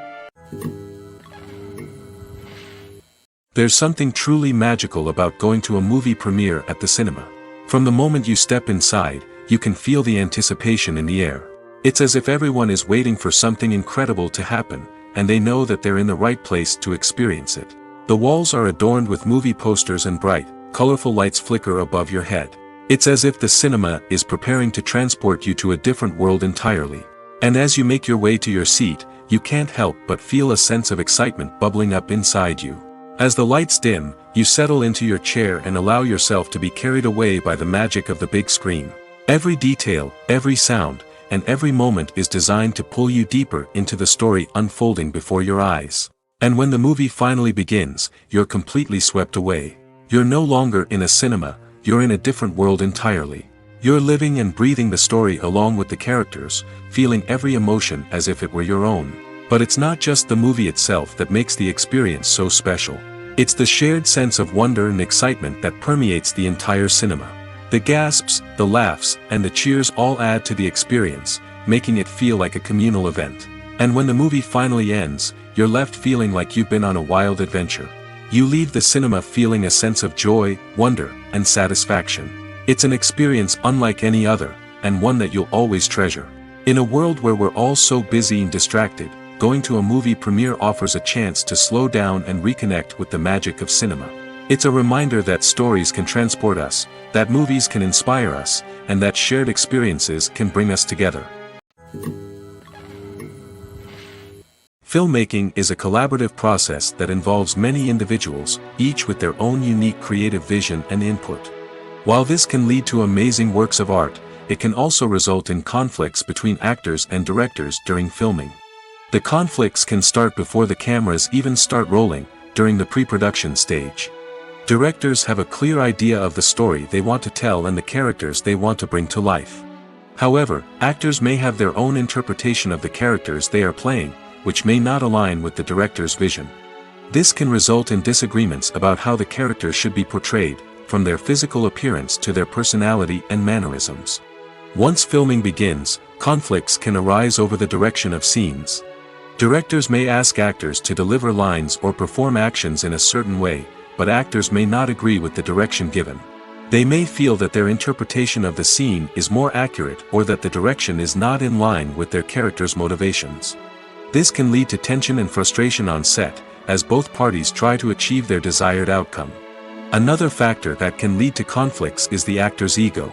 There's something truly magical about going to a movie premiere at the cinema. From the moment you step inside, you can feel the anticipation in the air. It's as if everyone is waiting for something incredible to happen, and they know that they're in the right place to experience it. The walls are adorned with movie posters and bright, colorful lights flicker above your head. It's as if the cinema is preparing to transport you to a different world entirely. And as you make your way to your seat, you can't help but feel a sense of excitement bubbling up inside you. As the lights dim, you settle into your chair and allow yourself to be carried away by the magic of the big screen. Every detail, every sound, and every moment is designed to pull you deeper into the story unfolding before your eyes. And when the movie finally begins, you're completely swept away. You're no longer in a cinema, you're in a different world entirely. You're living and breathing the story along with the characters, feeling every emotion as if it were your own. But it's not just the movie itself that makes the experience so special. It's the shared sense of wonder and excitement that permeates the entire cinema. The gasps, the laughs, and the cheers all add to the experience, making it feel like a communal event. And when the movie finally ends, you're left feeling like you've been on a wild adventure. You leave the cinema feeling a sense of joy, wonder, and satisfaction. It's an experience unlike any other, and one that you'll always treasure. In a world where we're all so busy and distracted, going to a movie premiere offers a chance to slow down and reconnect with the magic of cinema. It's a reminder that stories can transport us, that movies can inspire us, and that shared experiences can bring us together. Filmmaking is a collaborative process that involves many individuals, each with their own unique creative vision and input. While this can lead to amazing works of art, it can also result in conflicts between actors and directors during filming. The conflicts can start before the cameras even start rolling, during the pre-production stage. Directors have a clear idea of the story they want to tell and the characters they want to bring to life. However, actors may have their own interpretation of the characters they are playing, which may not align with the director's vision. This can result in disagreements about how the characters should be portrayed, from their physical appearance to their personality and mannerisms. Once filming begins, conflicts can arise over the direction of scenes. Directors may ask actors to deliver lines or perform actions in a certain way, but actors may not agree with the direction given. They may feel that their interpretation of the scene is more accurate or that the direction is not in line with their character's motivations. This can lead to tension and frustration on set, as both parties try to achieve their desired outcome. Another factor that can lead to conflicts is the actor's ego.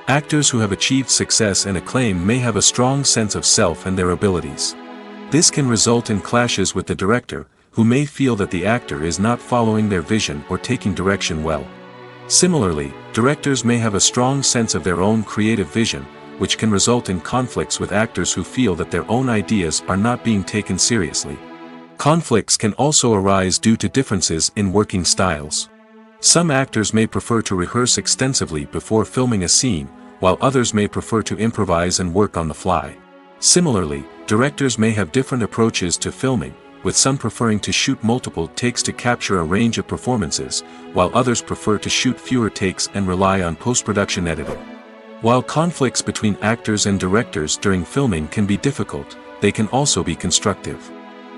Actors who have achieved success and acclaim may have a strong sense of self and their abilities. This can result in clashes with the director, who may feel that the actor is not following their vision or taking direction well. Similarly, directors may have a strong sense of their own creative vision, which can result in conflicts with actors who feel that their own ideas are not being taken seriously. Conflicts can also arise due to differences in working styles. Some actors may prefer to rehearse extensively before filming a scene, while others may prefer to improvise and work on the fly. Similarly, directors may have different approaches to filming, with some preferring to shoot multiple takes to capture a range of performances, while others prefer to shoot fewer takes and rely on post-production editing. While conflicts between actors and directors during filming can be difficult, they can also be constructive.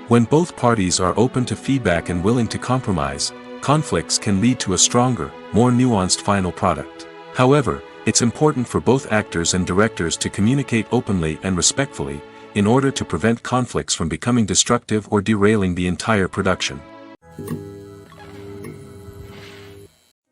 When both parties are open to feedback and willing to compromise, conflicts can lead to a stronger, more nuanced final product. However, it's important for both actors and directors to communicate openly and respectfully, in order to prevent conflicts from becoming destructive or derailing the entire production.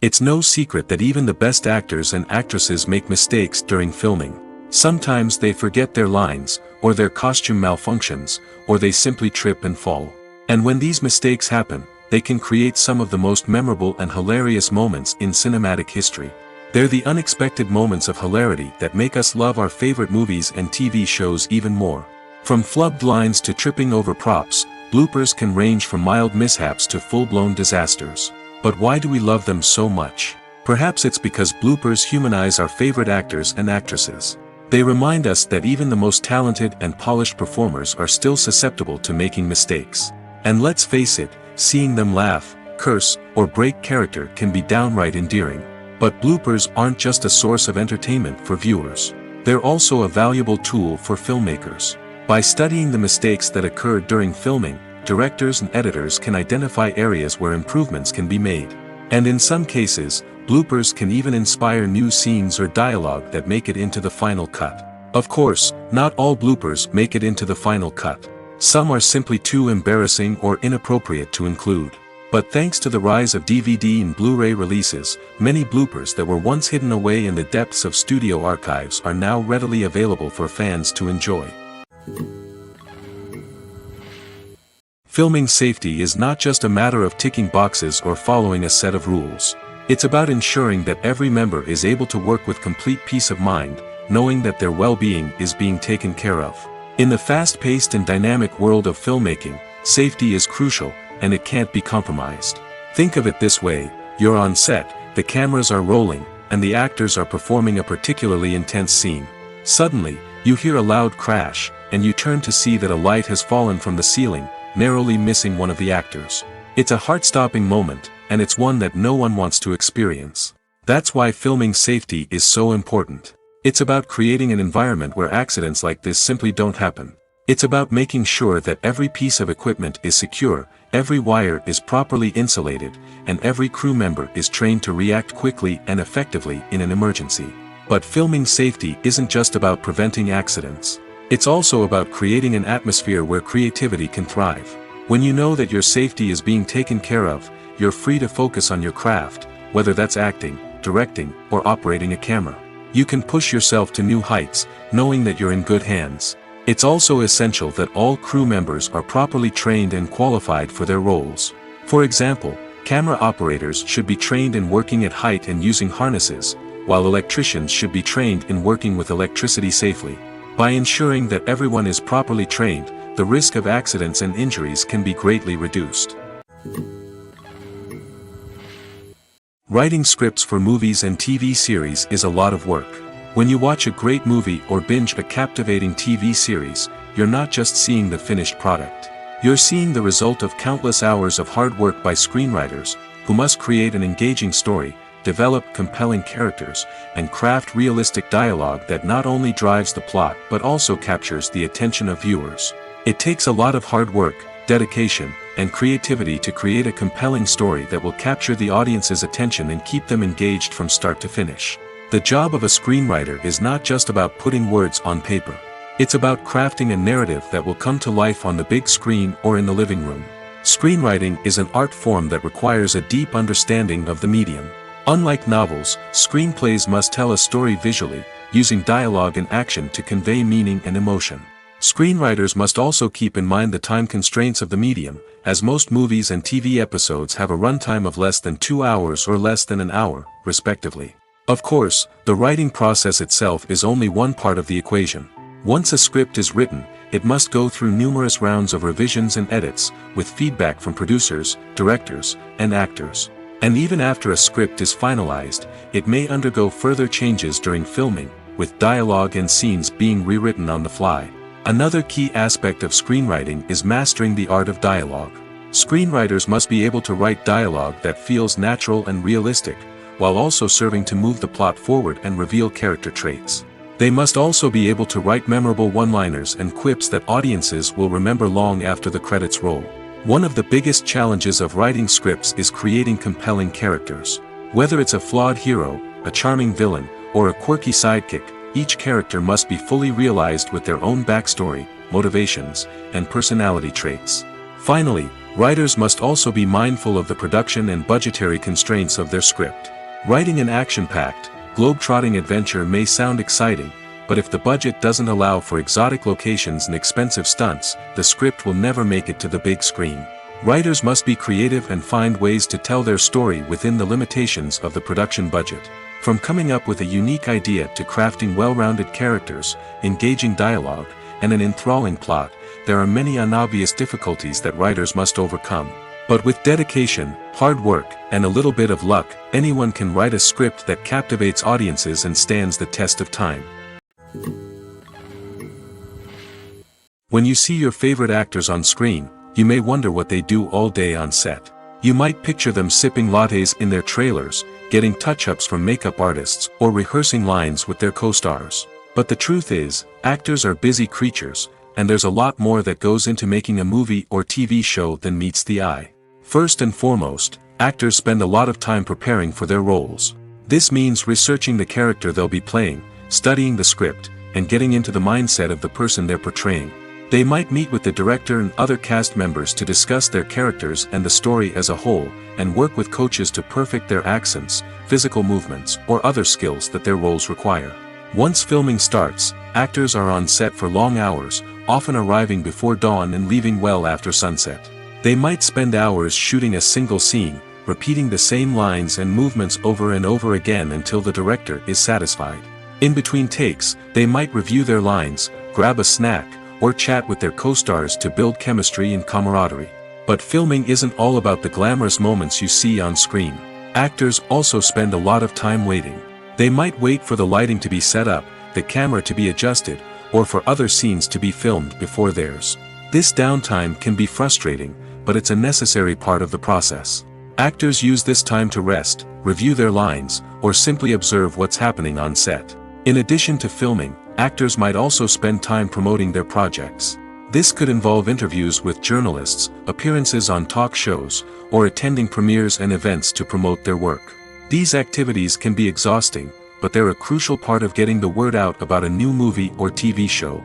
It's no secret that even the best actors and actresses make mistakes during filming. Sometimes they forget their lines, or their costume malfunctions, or they simply trip and fall. And when these mistakes happen, they can create some of the most memorable and hilarious moments in cinematic history. They're the unexpected moments of hilarity that make us love our favorite movies and TV shows even more. From flubbed lines to tripping over props, bloopers can range from mild mishaps to full-blown disasters. But why do we love them so much? Perhaps it's because bloopers humanize our favorite actors and actresses. They remind us that even the most talented and polished performers are still susceptible to making mistakes. And let's face it, seeing them laugh, curse, or break character can be downright endearing. But bloopers aren't just a source of entertainment for viewers. They're also a valuable tool for filmmakers. By studying the mistakes that occurred during filming, directors and editors can identify areas where improvements can be made. And in some cases, bloopers can even inspire new scenes or dialogue that make it into the final cut. Of course, not all bloopers make it into the final cut. Some are simply too embarrassing or inappropriate to include. But thanks to the rise of DVD and Blu-ray releases, many bloopers that were once hidden away in the depths of studio archives are now readily available for fans to enjoy. Filming safety is not just a matter of ticking boxes or following a set of rules. It's about ensuring that every member is able to work with complete peace of mind, knowing that their well-being is being taken care of. In the fast-paced and dynamic world of filmmaking, safety is crucial, and it can't be compromised. Think of it this way: you're on set, the cameras are rolling, and the actors are performing a particularly intense scene. Suddenly, you hear a loud crash, and you turn to see that a light has fallen from the ceiling, narrowly missing one of the actors. It's a heart-stopping moment, and it's one that no one wants to experience. That's why filming safety is so important. It's about creating an environment where accidents like this simply don't happen. It's about making sure that every piece of equipment is secure, every wire is properly insulated, and every crew member is trained to react quickly and effectively in an emergency. But filming safety isn't just about preventing accidents. It's also about creating an atmosphere where creativity can thrive. When you know that your safety is being taken care of, you're free to focus on your craft, whether that's acting, directing, or operating a camera. You can push yourself to new heights, knowing that you're in good hands. It's also essential that all crew members are properly trained and qualified for their roles. For example, camera operators should be trained in working at height and using harnesses, while electricians should be trained in working with electricity safely. By ensuring that everyone is properly trained, the risk of accidents and injuries can be greatly reduced. Writing scripts for movies and TV series is a lot of work. When you watch a great movie or binge a captivating TV series, you're not just seeing the finished product. You're seeing the result of countless hours of hard work by screenwriters, who must create an engaging story, develop compelling characters, and craft realistic dialogue that not only drives the plot but also captures the attention of viewers. It takes a lot of hard work, dedication, and creativity to create a compelling story that will capture the audience's attention and keep them engaged from start to finish. The job of a screenwriter is not just about putting words on paper. It's about crafting a narrative that will come to life on the big screen or in the living room. Screenwriting is an art form that requires a deep understanding of the medium. Unlike novels, screenplays must tell a story visually, using dialogue and action to convey meaning and emotion. Screenwriters must also keep in mind the time constraints of the medium, as most movies and TV episodes have a runtime of less than 2 hours or less than an hour, respectively. Of course, the writing process itself is only one part of the equation. Once a script is written, it must go through numerous rounds of revisions and edits, with feedback from producers, directors, and actors. And even after a script is finalized, it may undergo further changes during filming, with dialogue and scenes being rewritten on the fly. Another key aspect of screenwriting is mastering the art of dialogue. Screenwriters must be able to write dialogue that feels natural and realistic, while also serving to move the plot forward and reveal character traits. They must also be able to write memorable one-liners and quips that audiences will remember long after the credits roll. One of the biggest challenges of writing scripts is creating compelling characters. Whether it's a flawed hero, a charming villain, or a quirky sidekick, each character must be fully realized with their own backstory, motivations, and personality traits. Finally, writers must also be mindful of the production and budgetary constraints of their script. Writing an action-packed, globe-trotting adventure may sound exciting, but if the budget doesn't allow for exotic locations and expensive stunts, the script will never make it to the big screen. Writers must be creative and find ways to tell their story within the limitations of the production budget. From coming up with a unique idea to crafting well-rounded characters, engaging dialogue, and an enthralling plot, there are many unobvious difficulties that writers must overcome. But with dedication, hard work, and a little bit of luck, anyone can write a script that captivates audiences and stands the test of time. When you see your favorite actors on screen, you may wonder what they do all day on set. You might picture them sipping lattes in their trailers, getting touch-ups from makeup artists, or rehearsing lines with their co-stars. But the truth is, actors are busy creatures, and there's a lot more that goes into making a movie or TV show than meets the eye. First and foremost, actors spend a lot of time preparing for their roles. This means researching the character they'll be playing, studying the script, and getting into the mindset of the person they're portraying. They might meet with the director and other cast members to discuss their characters and the story as a whole, and work with coaches to perfect their accents, physical movements, or other skills that their roles require. Once filming starts, actors are on set for long hours, often arriving before dawn and leaving well after sunset. They might spend hours shooting a single scene, repeating the same lines and movements over and over again until the director is satisfied. In between takes, they might review their lines, grab a snack, or chat with their co-stars to build chemistry and camaraderie. But filming isn't all about the glamorous moments you see on screen. Actors also spend a lot of time waiting. They might wait for the lighting to be set up, the camera to be adjusted, or for other scenes to be filmed before theirs. This downtime can be frustrating, but it's a necessary part of the process. Actors use this time to rest, review their lines, or simply observe what's happening on set. In addition to filming, actors might also spend time promoting their projects. This could involve interviews with journalists, appearances on talk shows, or attending premieres and events to promote their work. These activities can be exhausting, but they're a crucial part of getting the word out about a new movie or TV show.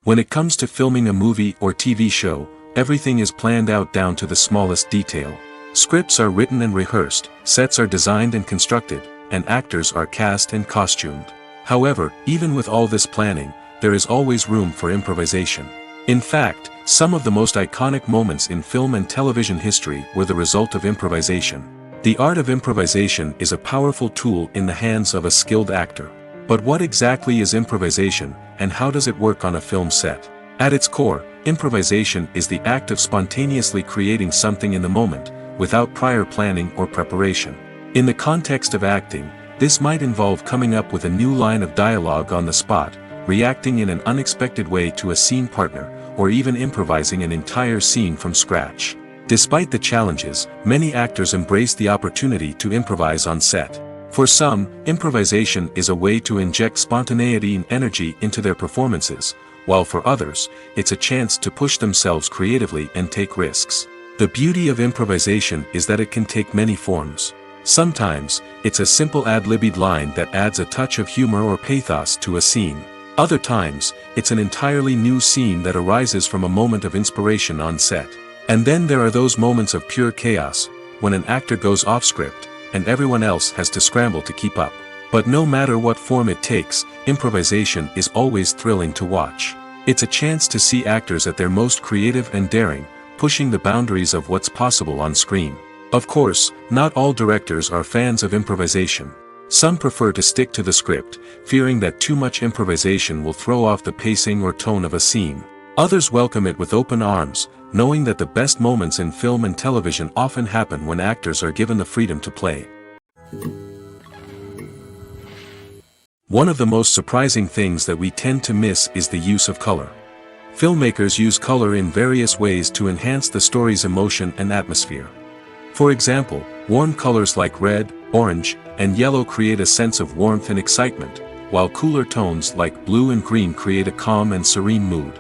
When it comes to filming a movie or TV show, everything is planned out down to the smallest detail. Scripts are written and rehearsed, sets are designed and constructed, and actors are cast and costumed. However, even with all this planning, there is always room for improvisation. In fact, some of the most iconic moments in film and television history were the result of improvisation. The art of improvisation is a powerful tool in the hands of a skilled actor. But what exactly is improvisation, and how does it work on a film set? At its core, improvisation is the act of spontaneously creating something in the moment, without prior planning or preparation. In the context of acting, this might involve coming up with a new line of dialogue on the spot, reacting in an unexpected way to a scene partner, or even improvising an entire scene from scratch. Despite the challenges, many actors embrace the opportunity to improvise on set. For some, improvisation is a way to inject spontaneity and energy into their performances, while for others, it's a chance to push themselves creatively and take risks. The beauty of improvisation is that it can take many forms. Sometimes, it's a simple ad-libbed line that adds a touch of humor or pathos to a scene. Other times, it's an entirely new scene that arises from a moment of inspiration on set. And then there are those moments of pure chaos, when an actor goes off script, and everyone else has to scramble to keep up. But no matter what form it takes, improvisation is always thrilling to watch. It's a chance to see actors at their most creative and daring, pushing the boundaries of what's possible on screen. Of course, not all directors are fans of improvisation. Some prefer to stick to the script, fearing that too much improvisation will throw off the pacing or tone of a scene. Others welcome it with open arms, knowing that the best moments in film and television often happen when actors are given the freedom to play. One of the most surprising things that we tend to miss is the use of color. Filmmakers use color in various ways to enhance the story's emotion and atmosphere. For example, warm colors like red, orange, and yellow create a sense of warmth and excitement, while cooler tones like blue and green create a calm and serene mood.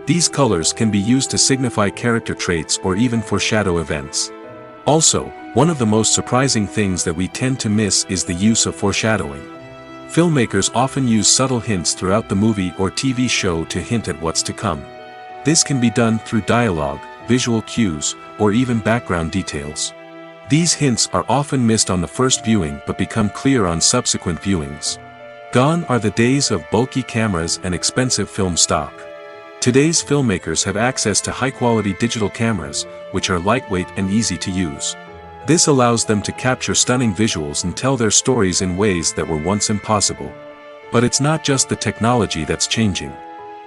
These colors can be used to signify character traits or even foreshadow events. Also, one of the most surprising things that we tend to miss is the use of foreshadowing. Filmmakers often use subtle hints throughout the movie or TV show to hint at what's to come. This can be done through dialogue, visual cues, or even background details. These hints are often missed on the first viewing but become clear on subsequent viewings. Gone are the days of bulky cameras and expensive film stock. Today's filmmakers have access to high-quality digital cameras, which are lightweight and easy to use. This allows them to capture stunning visuals and tell their stories in ways that were once impossible. But it's not just the technology that's changing.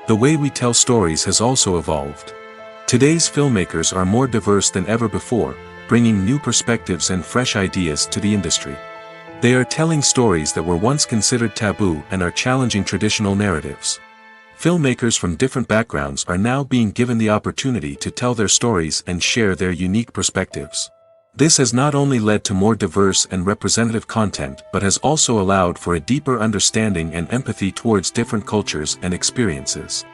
The way we tell stories has also evolved. Today's filmmakers are more diverse than ever before, bringing new perspectives and fresh ideas to the industry. They are telling stories that were once considered taboo and are challenging traditional narratives. Filmmakers from different backgrounds are now being given the opportunity to tell their stories and share their unique perspectives. This has not only led to more diverse and representative content but has also allowed for a deeper understanding and empathy towards different cultures and experiences.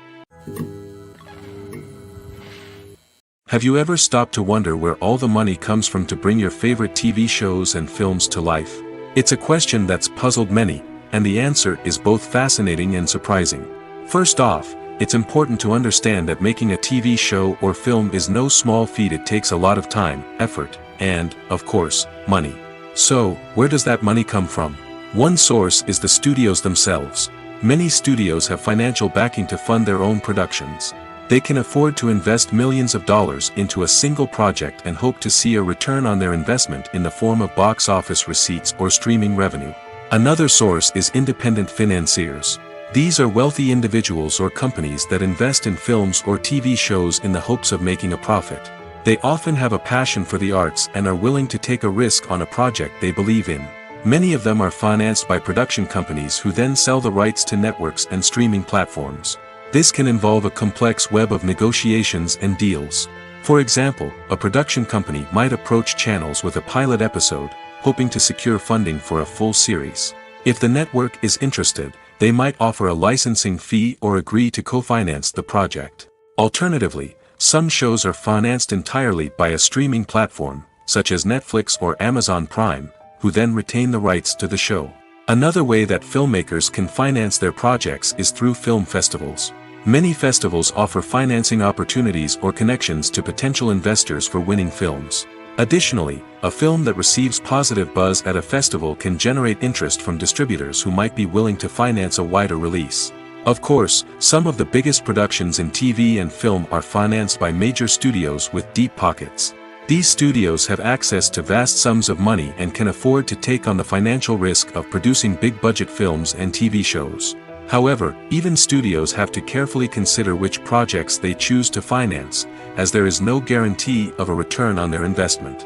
Have you ever stopped to wonder where all the money comes from to bring your favorite TV shows and films to life? It's a question that's puzzled many, and the answer is both fascinating and surprising. First off, it's important to understand that making a TV show or film is no small feat. It takes a lot of time, effort, and, of course, money. So, where does that money come from? One source is the studios themselves. Many studios have financial backing to fund their own productions. They can afford to invest millions of dollars into a single project and hope to see a return on their investment in the form of box office receipts or streaming revenue. Another source is independent financiers. These are wealthy individuals or companies that invest in films or TV shows in the hopes of making a profit. They often have a passion for the arts and are willing to take a risk on a project they believe in. Many of them are financed by production companies who then sell the rights to networks and streaming platforms. This can involve a complex web of negotiations and deals. For example, a production company might approach channels with a pilot episode, hoping to secure funding for a full series. If the network is interested, they might offer a licensing fee or agree to co-finance the project. Alternatively, some shows are financed entirely by a streaming platform, such as Netflix or Amazon Prime, who then retain the rights to the show. Another way that filmmakers can finance their projects is through film festivals. Many festivals offer financing opportunities or connections to potential investors for winning films. Additionally, a film that receives positive buzz at a festival can generate interest from distributors who might be willing to finance a wider release. Of course, some of the biggest productions in TV and film are financed by major studios with deep pockets. These studios have access to vast sums of money and can afford to take on the financial risk of producing big-budget films and TV shows. However, even studios have to carefully consider which projects they choose to finance, as there is no guarantee of a return on their investment.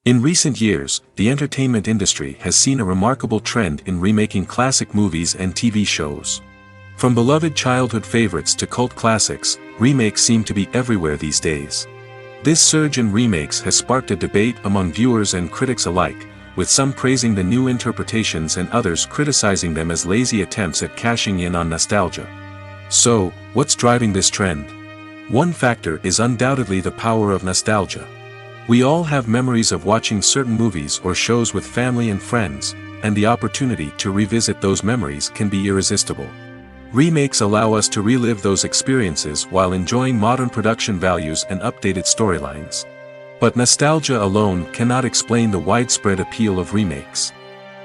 In recent years, the entertainment industry has seen a remarkable trend in remaking classic movies and TV shows. From beloved childhood favorites to cult classics, remakes seem to be everywhere these days. This surge in remakes has sparked a debate among viewers and critics alike, with some praising the new interpretations and others criticizing them as lazy attempts at cashing in on nostalgia. So, what's driving this trend? One factor is undoubtedly the power of nostalgia. We all have memories of watching certain movies or shows with family and friends, and the opportunity to revisit those memories can be irresistible. Remakes allow us to relive those experiences while enjoying modern production values and updated storylines. But nostalgia alone cannot explain the widespread appeal of remakes.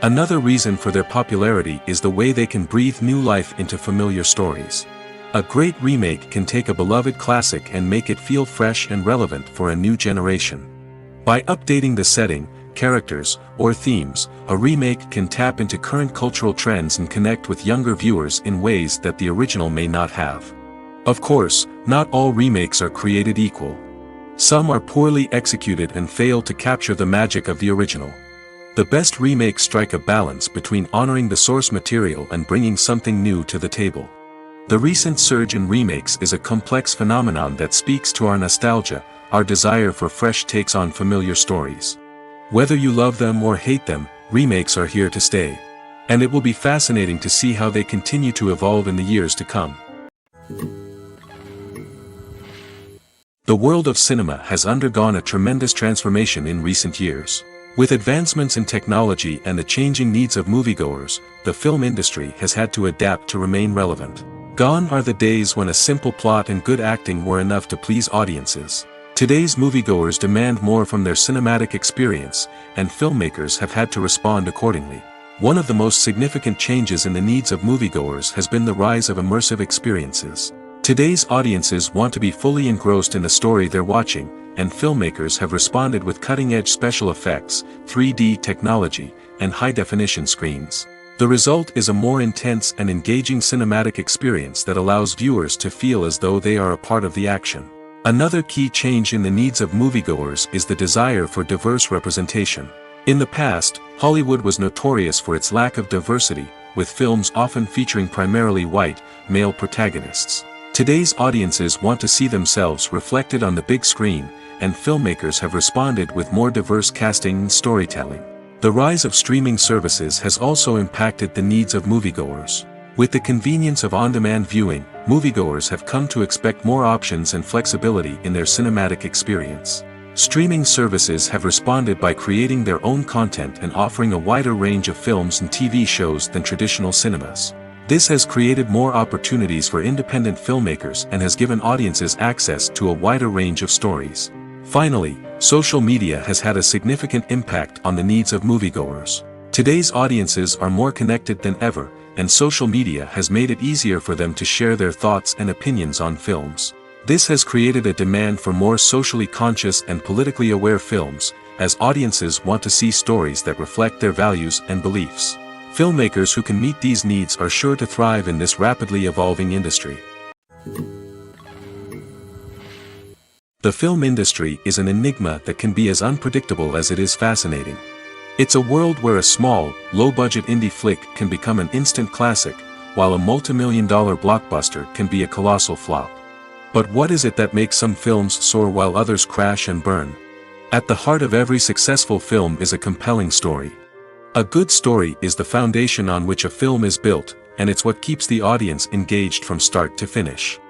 Another reason for their popularity is the way they can breathe new life into familiar stories. A great remake can take a beloved classic and make it feel fresh and relevant for a new generation. By updating the setting, characters, or themes, a remake can tap into current cultural trends and connect with younger viewers in ways that the original may not have. Of course, not all remakes are created equal. Some are poorly executed and fail to capture the magic of the original. The best remakes strike a balance between honoring the source material and bringing something new to the table. The recent surge in remakes is a complex phenomenon that speaks to our nostalgia, our desire for fresh takes on familiar stories. Whether you love them or hate them, remakes are here to stay. And it will be fascinating to see how they continue to evolve in the years to come. The world of cinema has undergone a tremendous transformation in recent years. With advancements in technology and the changing needs of moviegoers, the film industry has had to adapt to remain relevant. Gone are the days when a simple plot and good acting were enough to please audiences. Today's moviegoers demand more from their cinematic experience, and filmmakers have had to respond accordingly. One of the most significant changes in the needs of moviegoers has been the rise of immersive experiences. Today's audiences want to be fully engrossed in the story they're watching, and filmmakers have responded with cutting-edge special effects, 3D technology, and high-definition screens. The result is a more intense and engaging cinematic experience that allows viewers to feel as though they are a part of the action. Another key change in the needs of moviegoers is the desire for diverse representation. In the past, Hollywood was notorious for its lack of diversity, with films often featuring primarily white, male protagonists. Today's audiences want to see themselves reflected on the big screen, and filmmakers have responded with more diverse casting and storytelling. The rise of streaming services has also impacted the needs of moviegoers. With the convenience of on-demand viewing, moviegoers have come to expect more options and flexibility in their cinematic experience. Streaming services have responded by creating their own content and offering a wider range of films and TV shows than traditional cinemas. This has created more opportunities for independent filmmakers and has given audiences access to a wider range of stories. Finally, social media has had a significant impact on the needs of moviegoers. Today's audiences are more connected than ever, and social media has made it easier for them to share their thoughts and opinions on films. This has created a demand for more socially conscious and politically aware films, as audiences want to see stories that reflect their values and beliefs. Filmmakers who can meet these needs are sure to thrive in this rapidly evolving industry. The film industry is an enigma that can be as unpredictable as it is fascinating. It's a world where a small, low-budget indie flick can become an instant classic, while a multi-million-dollar blockbuster can be a colossal flop. But what is it that makes some films soar while others crash and burn? At the heart of every successful film is a compelling story. A good story is the foundation on which a film is built, and it's what keeps the audience engaged from start to finish.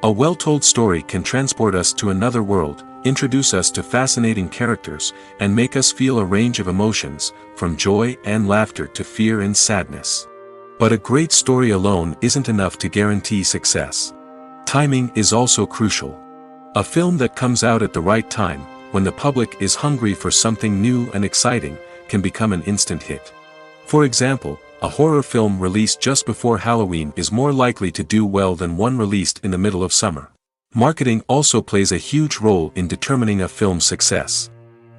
A well-told story can transport us to another world, introduce us to fascinating characters, and make us feel a range of emotions, from joy and laughter to fear and sadness. But a great story alone isn't enough to guarantee success. Timing is also crucial. A film that comes out at the right time, when the public is hungry for something new and exciting, can become an instant hit. For example, a horror film released just before Halloween is more likely to do well than one released in the middle of summer. Marketing also plays a huge role in determining a film's success.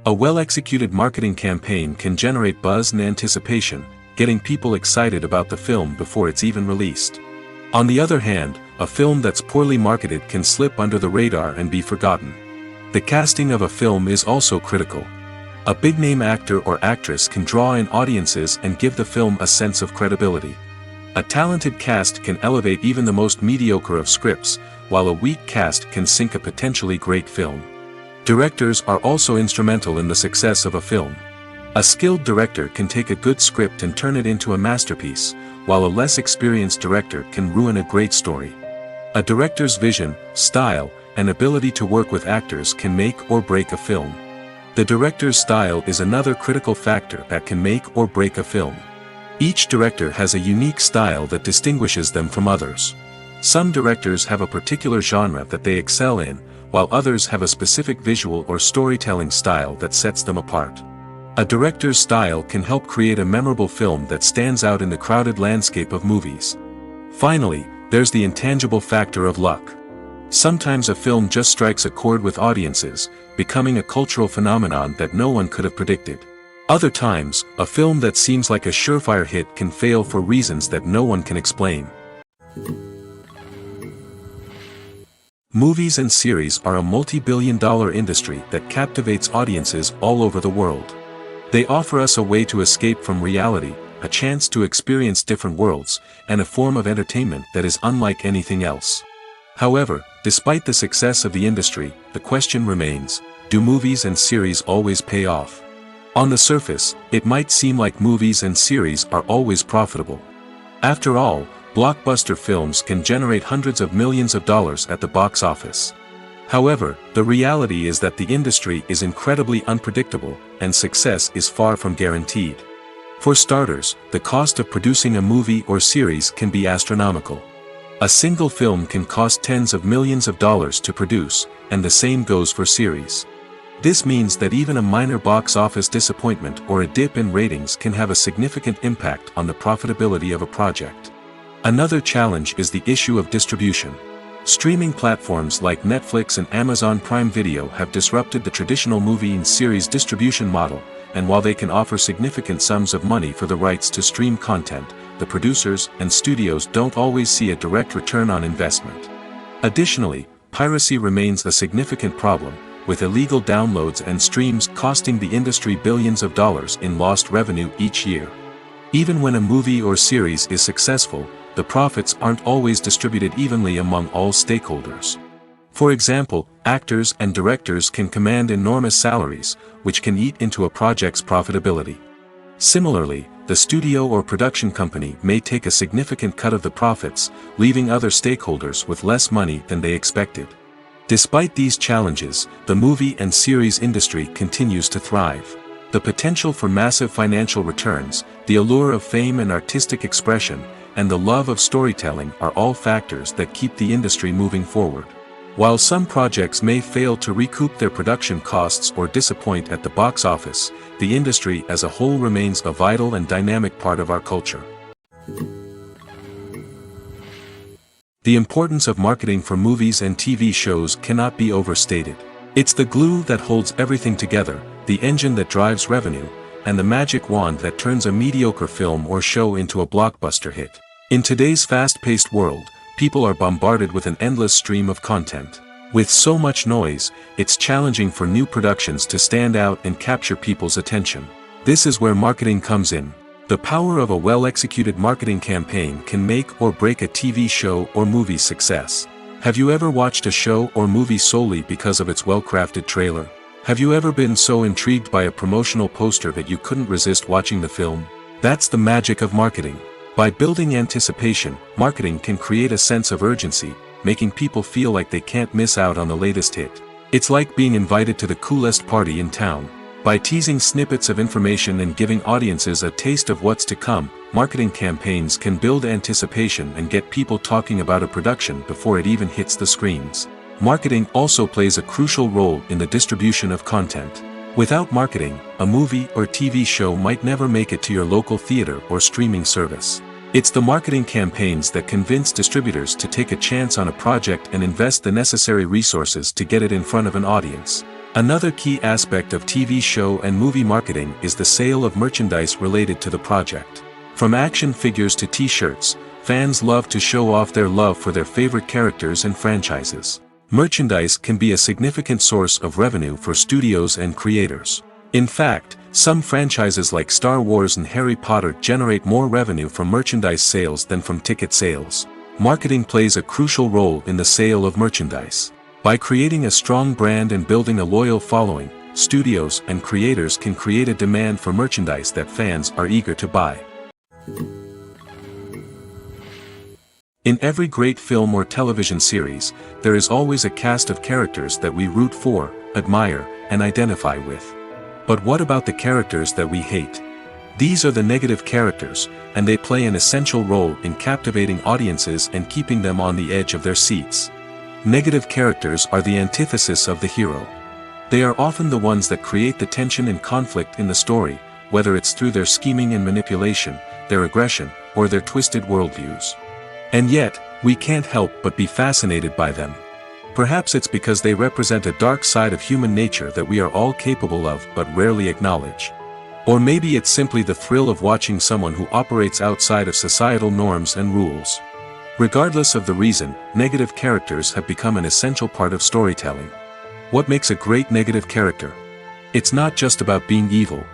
A well-executed marketing campaign can generate buzz and anticipation, getting people excited about the film before it's even released. On the other hand, a film that's poorly marketed can slip under the radar and be forgotten. The casting of a film is also critical. A big-name actor or actress can draw in audiences and give the film a sense of credibility. A talented cast can elevate even the most mediocre of scripts, while a weak cast can sink a potentially great film. Directors are also instrumental in the success of a film. A skilled director can take a good script and turn it into a masterpiece, while a less experienced director can ruin a great story. A director's vision, style, and ability to work with actors can make or break a film. The director's style is another critical factor that can make or break a film. Each director has a unique style that distinguishes them from others. Some directors have a particular genre that they excel in, while others have a specific visual or storytelling style that sets them apart. A director's style can help create a memorable film that stands out in the crowded landscape of movies. Finally, there's the intangible factor of luck. Sometimes a film just strikes a chord with audiences, becoming a cultural phenomenon that no one could have predicted. Other times, a film that seems like a surefire hit can fail for reasons that no one can explain. Movies and series are a multi-billion-dollar industry that captivates audiences all over the world. They offer us a way to escape from reality, a chance to experience different worlds, and a form of entertainment that is unlike anything else. However, despite the success of the industry, the question remains, do movies and series always pay off? On the surface, it might seem like movies and series are always profitable. After all, blockbuster films can generate hundreds of millions of dollars at the box office. However, the reality is that the industry is incredibly unpredictable, and success is far from guaranteed. For starters, the cost of producing a movie or series can be astronomical. A single film can cost tens of millions of dollars to produce, and the same goes for series. This means that even a minor box office disappointment or a dip in ratings can have a significant impact on the profitability of a project. Another challenge is the issue of distribution. Streaming platforms like Netflix and Amazon Prime Video have disrupted the traditional movie and series distribution model, and while they can offer significant sums of money for the rights to stream content, the producers and studios don't always see a direct return on investment. Additionally, piracy remains a significant problem, with illegal downloads and streams costing the industry billions of dollars in lost revenue each year. Even when a movie or series is successful, the profits aren't always distributed evenly among all stakeholders. For example, actors and directors can command enormous salaries, which can eat into a project's profitability. Similarly, the studio or production company may take a significant cut of the profits, leaving other stakeholders with less money than they expected. Despite these challenges, the movie and series industry continues to thrive. The potential for massive financial returns, the allure of fame and artistic expression, and the love of storytelling are all factors that keep the industry moving forward. While some projects may fail to recoup their production costs or disappoint at the box office, the industry as a whole remains a vital and dynamic part of our culture. The importance of marketing for movies and TV shows cannot be overstated. It's the glue that holds everything together, the engine that drives revenue, and the magic wand that turns a mediocre film or show into a blockbuster hit. In today's fast-paced world, people are bombarded with an endless stream of content. With so much noise, it's challenging for new productions to stand out and capture people's attention. This is where marketing comes in. The power of a well-executed marketing campaign can make or break a TV show or movie's success. Have you ever watched a show or movie solely because of its well-crafted trailer? Have you ever been so intrigued by a promotional poster that you couldn't resist watching the film? That's the magic of marketing. By building anticipation, marketing can create a sense of urgency, making people feel like they can't miss out on the latest hit. It's like being invited to the coolest party in town. By teasing snippets of information and giving audiences a taste of what's to come, marketing campaigns can build anticipation and get people talking about a production before it even hits the screens. Marketing also plays a crucial role in the distribution of content. Without marketing, a movie or TV show might never make it to your local theater or streaming service. It's the marketing campaigns that convince distributors to take a chance on a project and invest the necessary resources to get it in front of an audience. Another key aspect of TV show and movie marketing is the sale of merchandise related to the project. From action figures to t-shirts, fans love to show off their love for their favorite characters and franchises. Merchandise can be a significant source of revenue for studios and creators. In fact, some franchises like Star Wars and Harry Potter generate more revenue from merchandise sales than from ticket sales. Marketing plays a crucial role in the sale of merchandise. By creating a strong brand and building a loyal following, studios and creators can create a demand for merchandise that fans are eager to buy. In every great film or television series, there is always a cast of characters that we root for, admire, and identify with. But what about the characters that we hate? These are the negative characters, and they play an essential role in captivating audiences and keeping them on the edge of their seats. Negative characters are the antithesis of the hero. They are often the ones that create the tension and conflict in the story, whether it's through their scheming and manipulation, their aggression, or their twisted worldviews. And yet, we can't help but be fascinated by them. Perhaps it's because they represent a dark side of human nature that we are all capable of but rarely acknowledge. Or maybe it's simply the thrill of watching someone who operates outside of societal norms and rules. Regardless of the reason, negative characters have become an essential part of storytelling. What makes a great negative character? It's not just about being evil.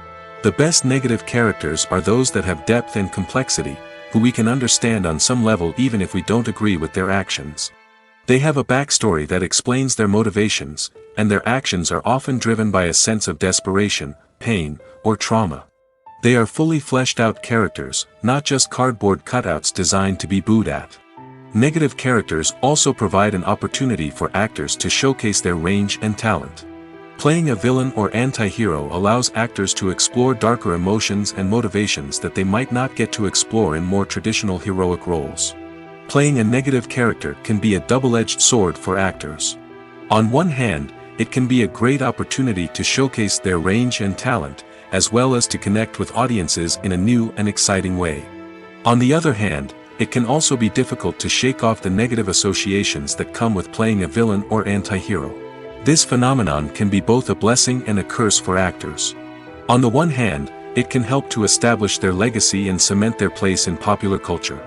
The best negative characters are those that have depth and complexity, who we can understand on some level even if we don't agree with their actions. They have a backstory that explains their motivations, and their actions are often driven by a sense of desperation, pain, or trauma. They are fully fleshed out characters, not just cardboard cutouts designed to be booed at. Negative characters also provide an opportunity for actors to showcase their range and talent. Playing a villain or anti-hero allows actors to explore darker emotions and motivations that they might not get to explore in more traditional heroic roles. Playing a negative character can be a double-edged sword for actors. On one hand, it can be a great opportunity to showcase their range and talent, as well as to connect with audiences in a new and exciting way. On the other hand, it can also be difficult to shake off the negative associations that come with playing a villain or anti-hero. This phenomenon can be both a blessing and a curse for actors. On the one hand, it can help to establish their legacy and cement their place in popular culture.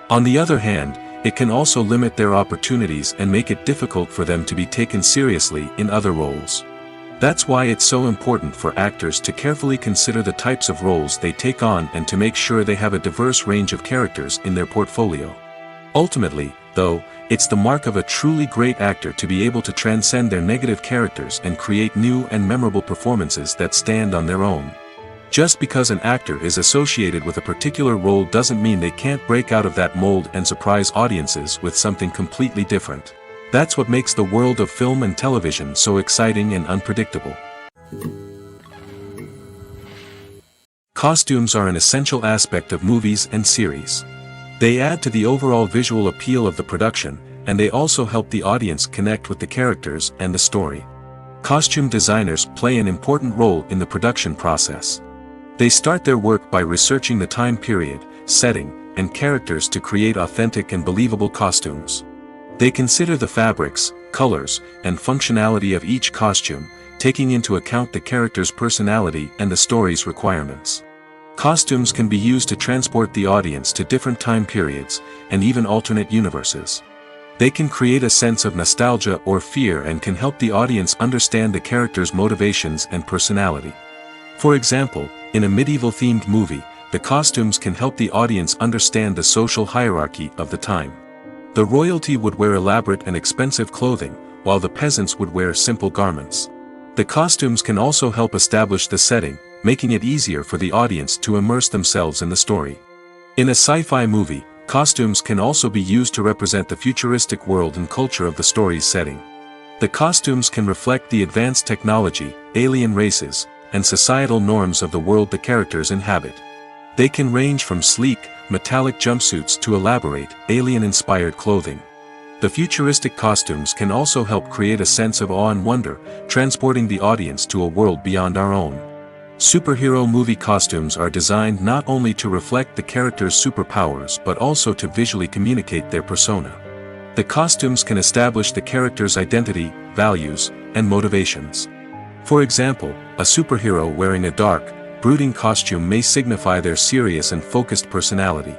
On the other hand, it can also limit their opportunities and make it difficult for them to be taken seriously in other roles. That's why it's so important for actors to carefully consider the types of roles they take on and to make sure they have a diverse range of characters in their portfolio. Ultimately, though, it's the mark of a truly great actor to be able to transcend their negative characters and create new and memorable performances that stand on their own. Just because an actor is associated with a particular role doesn't mean they can't break out of that mold and surprise audiences with something completely different. That's what makes the world of film and television so exciting and unpredictable. Costumes are an essential aspect of movies and series. They add to the overall visual appeal of the production, and they also help the audience connect with the characters and the story. Costume designers play an important role in the production process. They start their work by researching the time period, setting, and characters to create authentic and believable costumes. They consider the fabrics, colors, and functionality of each costume, taking into account the character's personality and the story's requirements. Costumes can be used to transport the audience to different time periods, and even alternate universes. They can create a sense of nostalgia or fear and can help the audience understand the character's motivations and personality. For example, in a medieval-themed movie, the costumes can help the audience understand the social hierarchy of the time. The royalty would wear elaborate and expensive clothing, while the peasants would wear simple garments. The costumes can also help establish the setting, making it easier for the audience to immerse themselves in the story. In a sci-fi movie, costumes can also be used to represent the futuristic world and culture of the story's setting. The costumes can reflect the advanced technology, alien races, and societal norms of the world the characters inhabit. They can range from sleek, metallic jumpsuits to elaborate, alien-inspired clothing. The futuristic costumes can also help create a sense of awe and wonder, transporting the audience to a world beyond our own. Superhero movie costumes are designed not only to reflect the character's superpowers but also to visually communicate their persona. The costumes can establish the character's identity, values, and motivations. For example, a superhero wearing a dark, brooding costume may signify their serious and focused personality.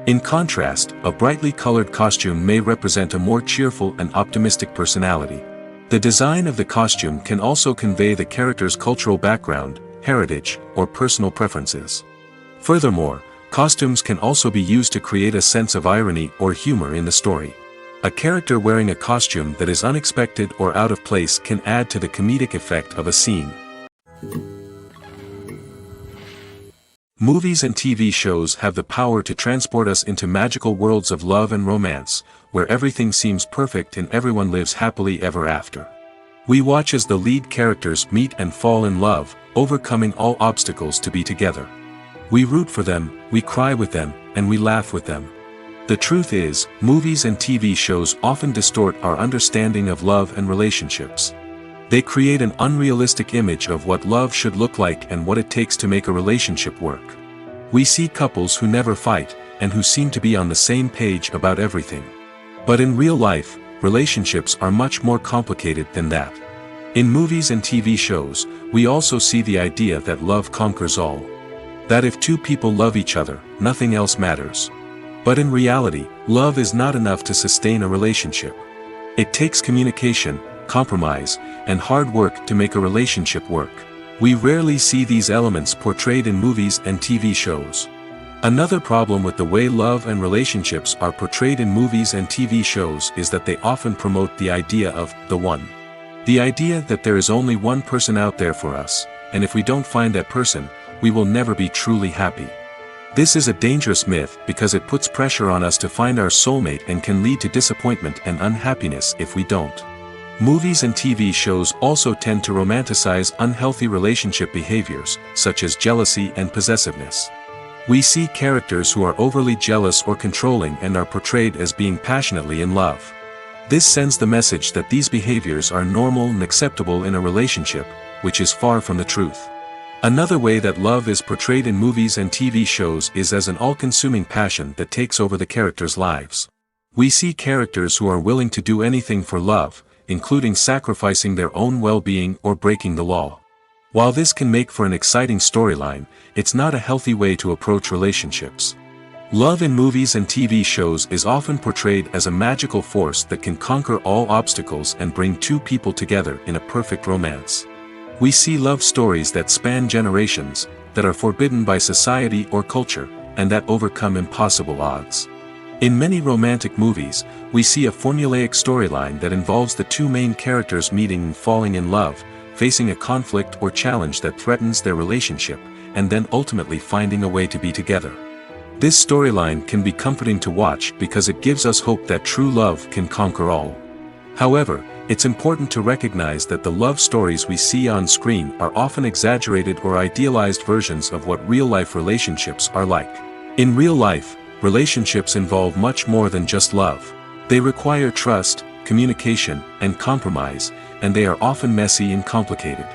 In contrast, a brightly colored costume may represent a more cheerful and optimistic personality. The design of the costume can also convey the character's cultural background, heritage, or personal preferences. Furthermore, costumes can also be used to create a sense of irony or humor in the story. A character wearing a costume that is unexpected or out of place can add to the comedic effect of a scene. Movies and TV shows have the power to transport us into magical worlds of love and romance, where everything seems perfect and everyone lives happily ever after. We watch as the lead characters meet and fall in love, overcoming all obstacles to be together. We root for them, we cry with them, and we laugh with them. The truth is, movies and TV shows often distort our understanding of love and relationships. They create an unrealistic image of what love should look like and what it takes to make a relationship work. We see couples who never fight, and who seem to be on the same page about everything. But in real life, relationships are much more complicated than that. In movies and TV shows, we also see the idea that love conquers all. That if two people love each other, nothing else matters. But in reality, love is not enough to sustain a relationship. It takes communication, compromise, and hard work to make a relationship work. We rarely see these elements portrayed in movies and TV shows. Another problem with the way love and relationships are portrayed in movies and TV shows is that they often promote the idea of the one. The idea that there is only one person out there for us, and if we don't find that person, we will never be truly happy. This is a dangerous myth because it puts pressure on us to find our soulmate and can lead to disappointment and unhappiness if we don't. Movies and TV shows also tend to romanticize unhealthy relationship behaviors, such as jealousy and possessiveness. We see characters who are overly jealous or controlling and are portrayed as being passionately in love. This sends the message that these behaviors are normal and acceptable in a relationship, which is far from the truth. Another way that love is portrayed in movies and TV shows is as an all-consuming passion that takes over the characters' lives. We see characters who are willing to do anything for love, including sacrificing their own well-being or breaking the law. While this can make for an exciting storyline, it's not a healthy way to approach relationships. Love in movies and TV shows is often portrayed as a magical force that can conquer all obstacles and bring two people together in a perfect romance. We see love stories that span generations, that are forbidden by society or culture, and that overcome impossible odds. In many romantic movies, we see a formulaic storyline that involves the two main characters meeting and falling in love, facing a conflict or challenge that threatens their relationship, and then ultimately finding a way to be together. This storyline can be comforting to watch because it gives us hope that true love can conquer all. However, it's important to recognize that the love stories we see on screen are often exaggerated or idealized versions of what real-life relationships are like. In real life, relationships involve much more than just love. They require trust, communication, and compromise, and they are often messy and complicated.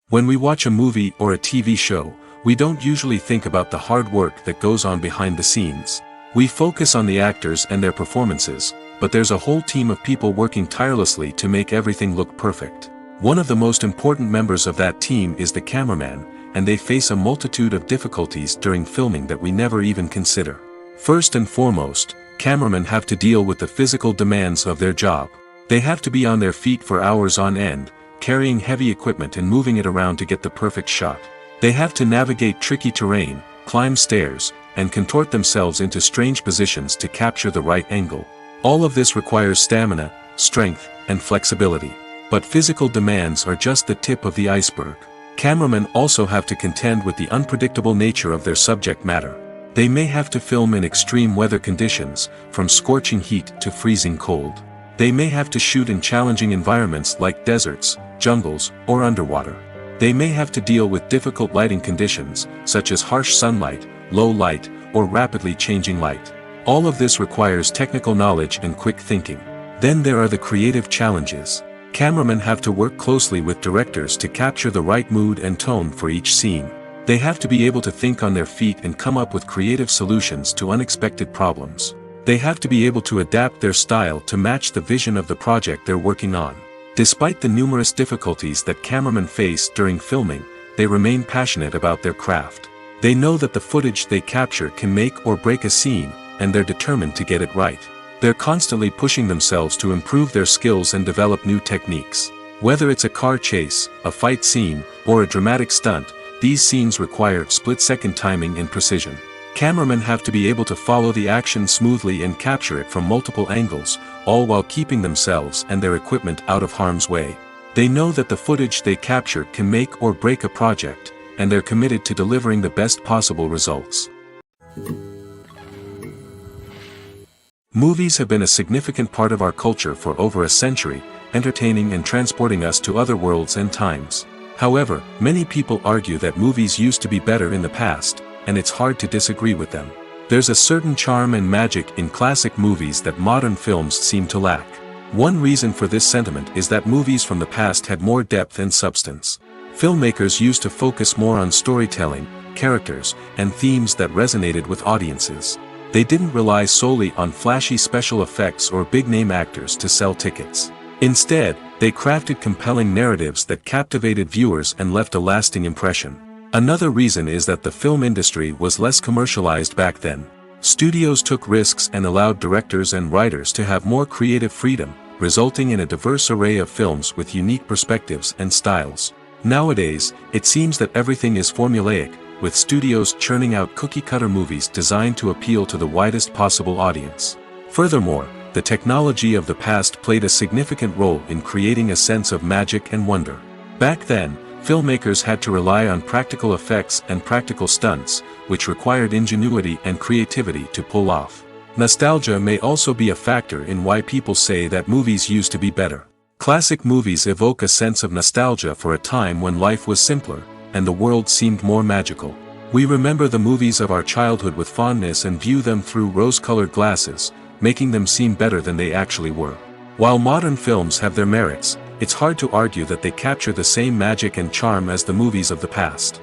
When we watch a movie or a TV show, we don't usually think about the hard work that goes on behind the scenes. We focus on the actors and their performances, but there's a whole team of people working tirelessly to make everything look perfect. One of the most important members of that team is the cameraman, and they face a multitude of difficulties during filming that we never even consider. First and foremost, cameramen have to deal with the physical demands of their job. They have to be on their feet for hours on end, carrying heavy equipment and moving it around to get the perfect shot. They have to navigate tricky terrain, climb stairs, and contort themselves into strange positions to capture the right angle. All of this requires stamina, strength, and flexibility. But physical demands are just the tip of the iceberg. Cameramen also have to contend with the unpredictable nature of their subject matter. They may have to film in extreme weather conditions, from scorching heat to freezing cold. They may have to shoot in challenging environments like deserts, jungles, or underwater. They may have to deal with difficult lighting conditions, such as harsh sunlight, low light, or rapidly changing light. All of this requires technical knowledge and quick thinking. Then there are the creative challenges. Cameramen have to work closely with directors to capture the right mood and tone for each scene. They have to be able to think on their feet and come up with creative solutions to unexpected problems. They have to be able to adapt their style to match the vision of the project they're working on. Despite the numerous difficulties that cameramen face during filming, they remain passionate about their craft. They know that the footage they capture can make or break a scene, and they're determined to get it right. They're constantly pushing themselves to improve their skills and develop new techniques. Whether it's a car chase, a fight scene, or a dramatic stunt, these scenes require split-second timing and precision. Cameramen have to be able to follow the action smoothly and capture it from multiple angles, all while keeping themselves and their equipment out of harm's way. They know that the footage they capture can make or break a project, and they're committed to delivering the best possible results. Movies have been a significant part of our culture for over a century, entertaining and transporting us to other worlds and times. However, many people argue that movies used to be better in the past, and it's hard to disagree with them. There's a certain charm and magic in classic movies that modern films seem to lack. One reason for this sentiment is that movies from the past had more depth and substance. Filmmakers used to focus more on storytelling, characters, and themes that resonated with audiences. They didn't rely solely on flashy special effects or big-name actors to sell tickets. Instead, they crafted compelling narratives that captivated viewers and left a lasting impression. Another reason is that the film industry was less commercialized back then. Studios took risks and allowed directors and writers to have more creative freedom, resulting in a diverse array of films with unique perspectives and styles. Nowadays, it seems that everything is formulaic, with studios churning out cookie-cutter movies designed to appeal to the widest possible audience. Furthermore, the technology of the past played a significant role in creating a sense of magic and wonder. Back then, filmmakers had to rely on practical effects and practical stunts, which required ingenuity and creativity to pull off. Nostalgia may also be a factor in why people say that movies used to be better. Classic movies evoke a sense of nostalgia for a time when life was simpler, and the world seemed more magical. We remember the movies of our childhood with fondness and view them through rose-colored glasses, making them seem better than they actually were. While modern films have their merits, it's hard to argue that they capture the same magic and charm as the movies of the past.